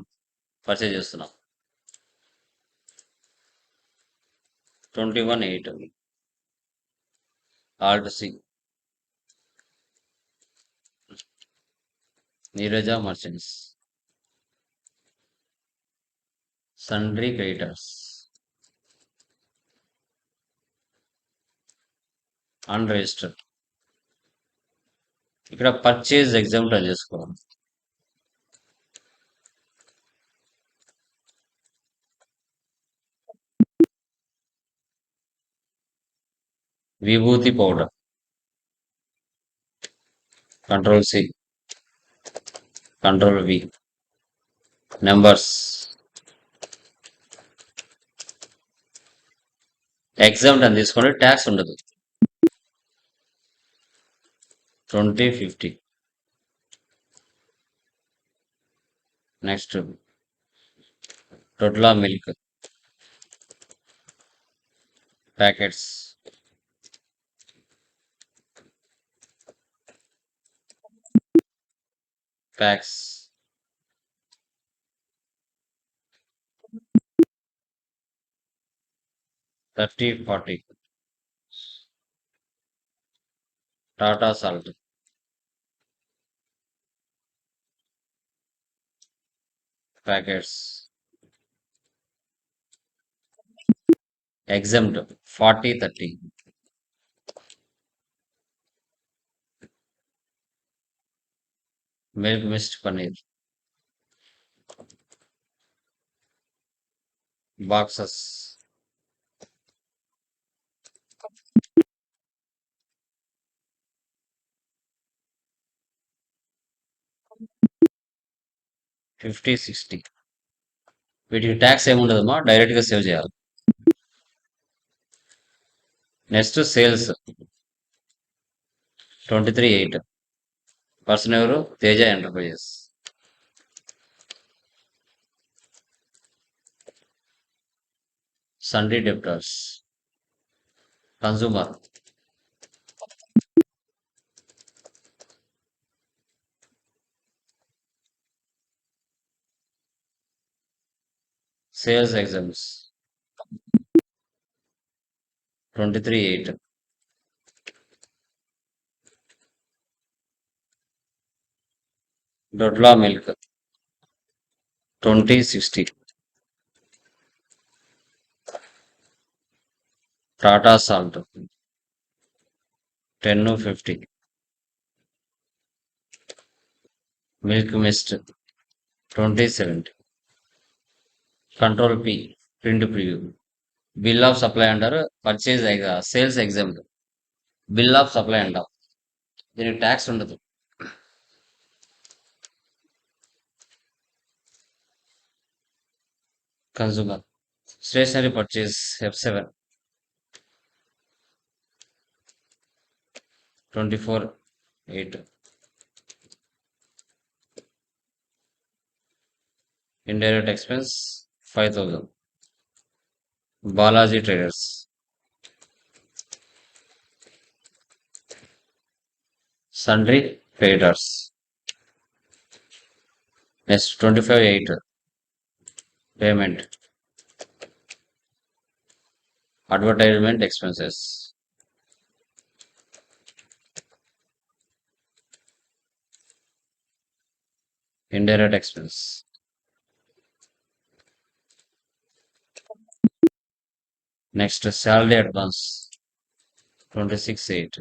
S1: పర్చేజ్ చేస్తున్నాం. 21/8. Alt C Neeraja merchants. Sundry creditors unregistered. ఇక్కడ పర్చేజ్ ఎగ్జామ్ట్ అని చేసుకోవాలి. Vibhuti powder. Control C, control V. Numbers. Exempt అని తీసుకోండి, ట్యాక్స్ ఉండదు. 20/50. Next Dodla milk packets. Packs. $30-40. Tata salt. Packets. exempt 40-30. Milk mist paneer. Boxes. $50-60. వీటికి ట్యాక్స్ ఏముండదమ్మా, డైరెక్ట్ గా సేవ్ చేయాలి. Next sales 23-8. పర్సన్ ఎవరు? Teja enterprises. Sundry debtors. Consumer. Sales exempts 23-8. Dodla milk 20-60. Tata salt 10-50. Milk mist 20-70. Control P, print preview. Bill of supply under purchase sales exempt. Bill of supply under దీనికి ట్యాక్స్ ఉండదు. Consumer stationery purchase F7 24-8. Indirect expense 5,000. Balaji Traders. Sundry Traders. Next 25-8. Payment. Advertisement expenses. Indirect expense. Next salary advance 26-8.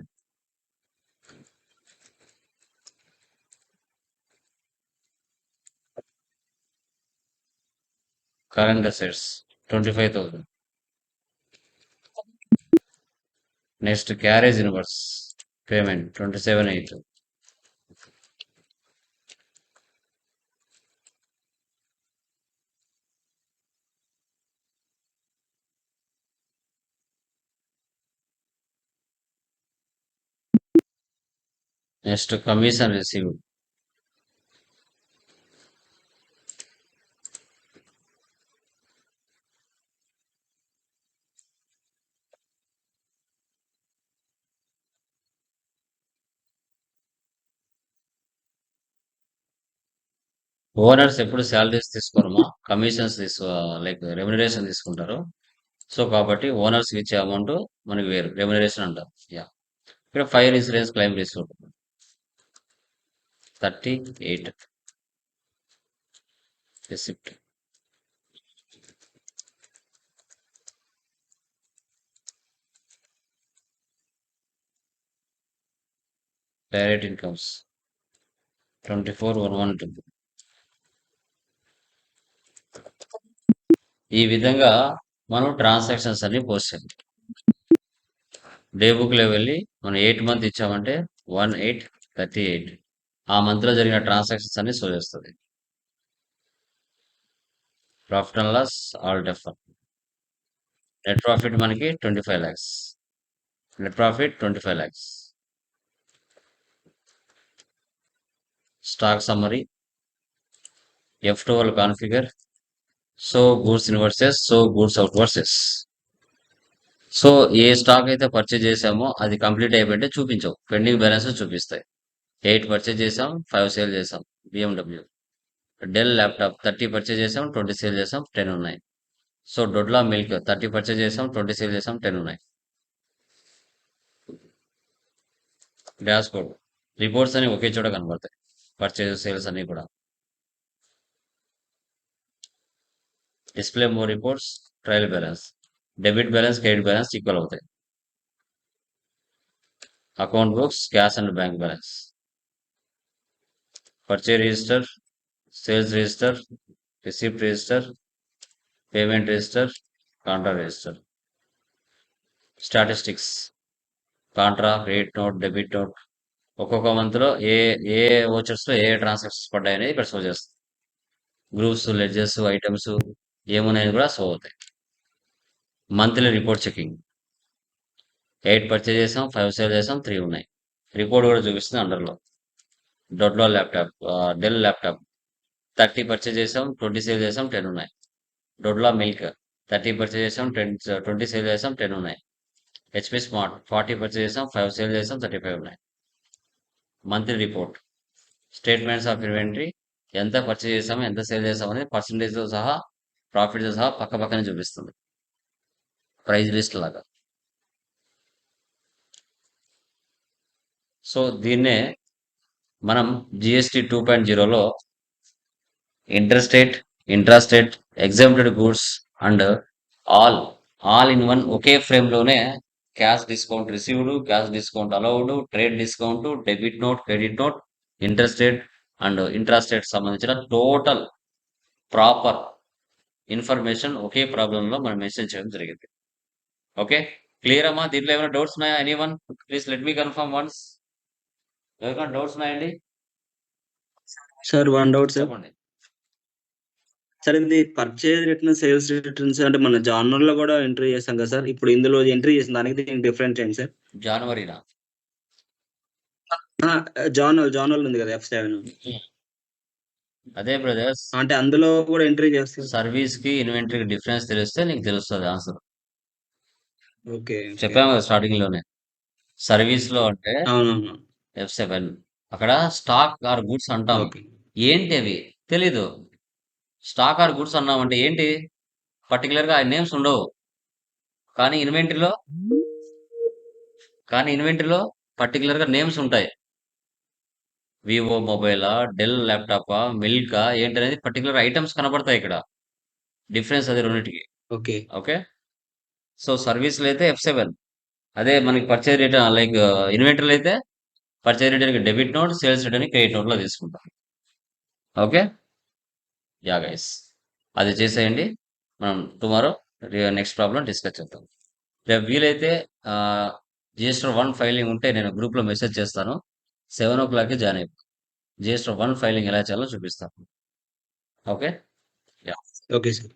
S1: Current assets 25,000. Next carriage inverse payment 27-8. Next commission received owners ఎప్పుడు salaries తీసుకోరమ్మా, commissions like remuneration తీసుకుంటారు. So కాబట్టి owners ఇచ్చే amount మనకి వేరు, remuneration అంటారు. Yeah, ఇక్కడ fire insurance claim receipt 38 receipt. Direct incomes 24,112. ఈ విధంగా మనం ట్రాన్సాక్షన్స్ అన్ని పోస్ట్ చేయాలి. డే బుక్ లో వెళ్ళి మనం 8 మంత్ ఇచ్చామంటే 1/8/38 ఆ మంత్ లో జరిగిన ట్రాన్సాక్షన్స్ అన్ని షో చేస్తుంది. Profit and loss all defer. Net profit మనకి 25 lakhs. Net profit 25 lakhs. Stock summary F12 configure. So goods in versus, so goods out versus. So ఏ స్టాక్ అయితే పర్చేజ్ చేసామో అది కంప్లీట్ అయిపోయింటే చూపించవు, పెండింగ్ బ్యాలెన్స్ చూపిస్తాయి. 8 పర్చేజ్ చేసాం, 5 సేల్ చేసాం. BMW. డెల్ ల్యాప్టాప్ 30 పర్చేజ్ చేసాం, 20 సేల్ చేసాం, 10 ఉన్నాయి. సో డొడ్లా మిల్క్ 30 పర్చేజ్ చేసాం, 20 సేల్ చేసాం, 10 ఉన్నాయి. డాష్ బోర్డ్ రిపోర్ట్స్ అని ఒకే చోట కనబడతాయి, పర్చేజ్ సేల్స్ అన్ని కూడా. Display more reports, trial balance. Debit balance credit balance equal అవుతాయి. Account books cash and bank balance, purchase register, sales register, receipt register, payment register, contra register. Statistics, contra, credit note, debit note, ఒక్కొక్క మంత్లో ఏ ఏ ఓచర్స్లో ఏ transactions పడ్డాయని ఇక్కడ show చేస్తుంది. Groups, ledges, items ఏమున్నాయని కూడా show అవుతాయి. Monthly report checking, 8 purchase చేసాం, 5 sale చేసాం, 3 ఉన్నాయి. Report కూడా చూపిస్తుంది అండర్లో. డొడ్లో ల్యాప్టాప్, డెల్ ల్యాప్టాప్ 30 పర్చేజ్ చేసాం, 20 సేల్ చేసాం, 10 ఉన్నాయి. డొడ్లా మిల్క్ 30 పర్చేజ్ చేసాం, 20 సేల్ చేసాం, 10 ఉన్నాయి. హెచ్పి స్మార్ట్ 40 పర్చేజ్ చేసాం, 5 సేల్ చేసాం, 35 ఉన్నాయి. Monthly report, statements of inventory, ఎంత పర్చేజ్ చేసామో ఎంత సేల్ చేసామో అనేది పర్సంటేజ్తో సహా ప్రాఫిట్తో సహా పక్క పక్కనే చూపిస్తుంది, ప్రైస్ లిస్ట్ లాగా. సో దీన్నే మనం జిఎస్టి 2.0లో interstate, intrastate, exempted goods and all in one ఒకే ఫ్రేమ్లోనే cash discount received, cash discount allowed, trade discount, debit note, credit note, interstate and intrastate సంబంధించిన టోటల్ ప్రాపర్ ఇన్ఫర్మేషన్ ఒకే ప్రాబ్లంలో మనం మెన్షన్ చేయడం జరిగింది. ఓకే, క్లియర్ అమ్మా? దీంట్లో ఏమైనా డౌట్స్ ఉన్నాయా? Anyone please let me confirm once. ఎవరికైనా డౌట్స్ ఉన్నాయండి?
S7: Sir 1 doubt sir.
S1: చెప్పండి.
S7: సార్ ఇది పర్చేజ్ రిటర్న్, సేల్స్ రిటర్న్స్ అంటే మన జానర్లో కూడా ఎంట్రీ చేస్తాం కదా సార్. ఇప్పుడు ఇందులో ఎంట్రీ చేసిన దానికి దీనికి డిఫరెన్స్ ఏంటి సార్?
S1: జనవరినా?
S7: జానల్ ఉంది కదా F7,
S1: అదే బ్రదర్స్,
S7: అంటే అందులో కూడా ఎంట్రీ చేస్తాం.
S1: సర్వీస్ కి ఇన్వెంటరీకి డిఫరెన్స్ తెలిస్తే నీకు తెలుస్తుంది ఆన్సర్.
S7: ఓకే,
S1: చెప్పాము కదా స్టార్టింగ్ లోనే. సర్వీస్ లో అంటే
S7: అవునవును.
S1: F7, అక్కడ స్టాక్ ఆర్ గుడ్స్ అంటాం.
S7: ఓకే,
S1: ఏంటి అవి తెలీదు. స్టాక్ ఆర్ గుడ్స్ అన్నామంటే ఏంటి, పర్టికులర్ గా ఆ నేమ్స్ ఉండవు. కానీ ఇన్వెంటరీలో పర్టికులర్ గా నేమ్స్ ఉంటాయి. వివో మొబైలా, డెల్ ల్యాప్టాపా, మిల్కా ఏంటనేది పర్టికులర్ ఐటమ్స్ కనబడతాయి ఇక్కడ. డిఫరెన్స్ అది రెండింటికి.
S7: ఓకే,
S1: ఓకే, సో సర్వీస్లో అయితే F7, అదే మనకి పర్చేజ్ రిటర్న్ లైక్ ఇన్వెంటరీలో అయితే పర్చేజ్ రిటర్న్కి డెబిట్ నోట్, సేల్స్ రిటర్న్కి క్రెడిట్ నోట్లో తీసుకుంటాం. ఓకే, యా గైస్, అది చేసేయండి. మనం టుమారో నెక్స్ట్ ప్రాబ్లం డిస్కస్ చేద్దాం. రేపు వీలైతే జిఎస్టర్ 1 ఫైలింగ్ ఉంటే నేను గ్రూప్లో మెసేజ్ చేస్తాను. 7 o'clockకి జాయిన్ అయిపో. జిఎస్టర్ 1 ఫైలింగ్ ఎలా చేయాలో చూపిస్తాను. Okay,
S7: okay sir.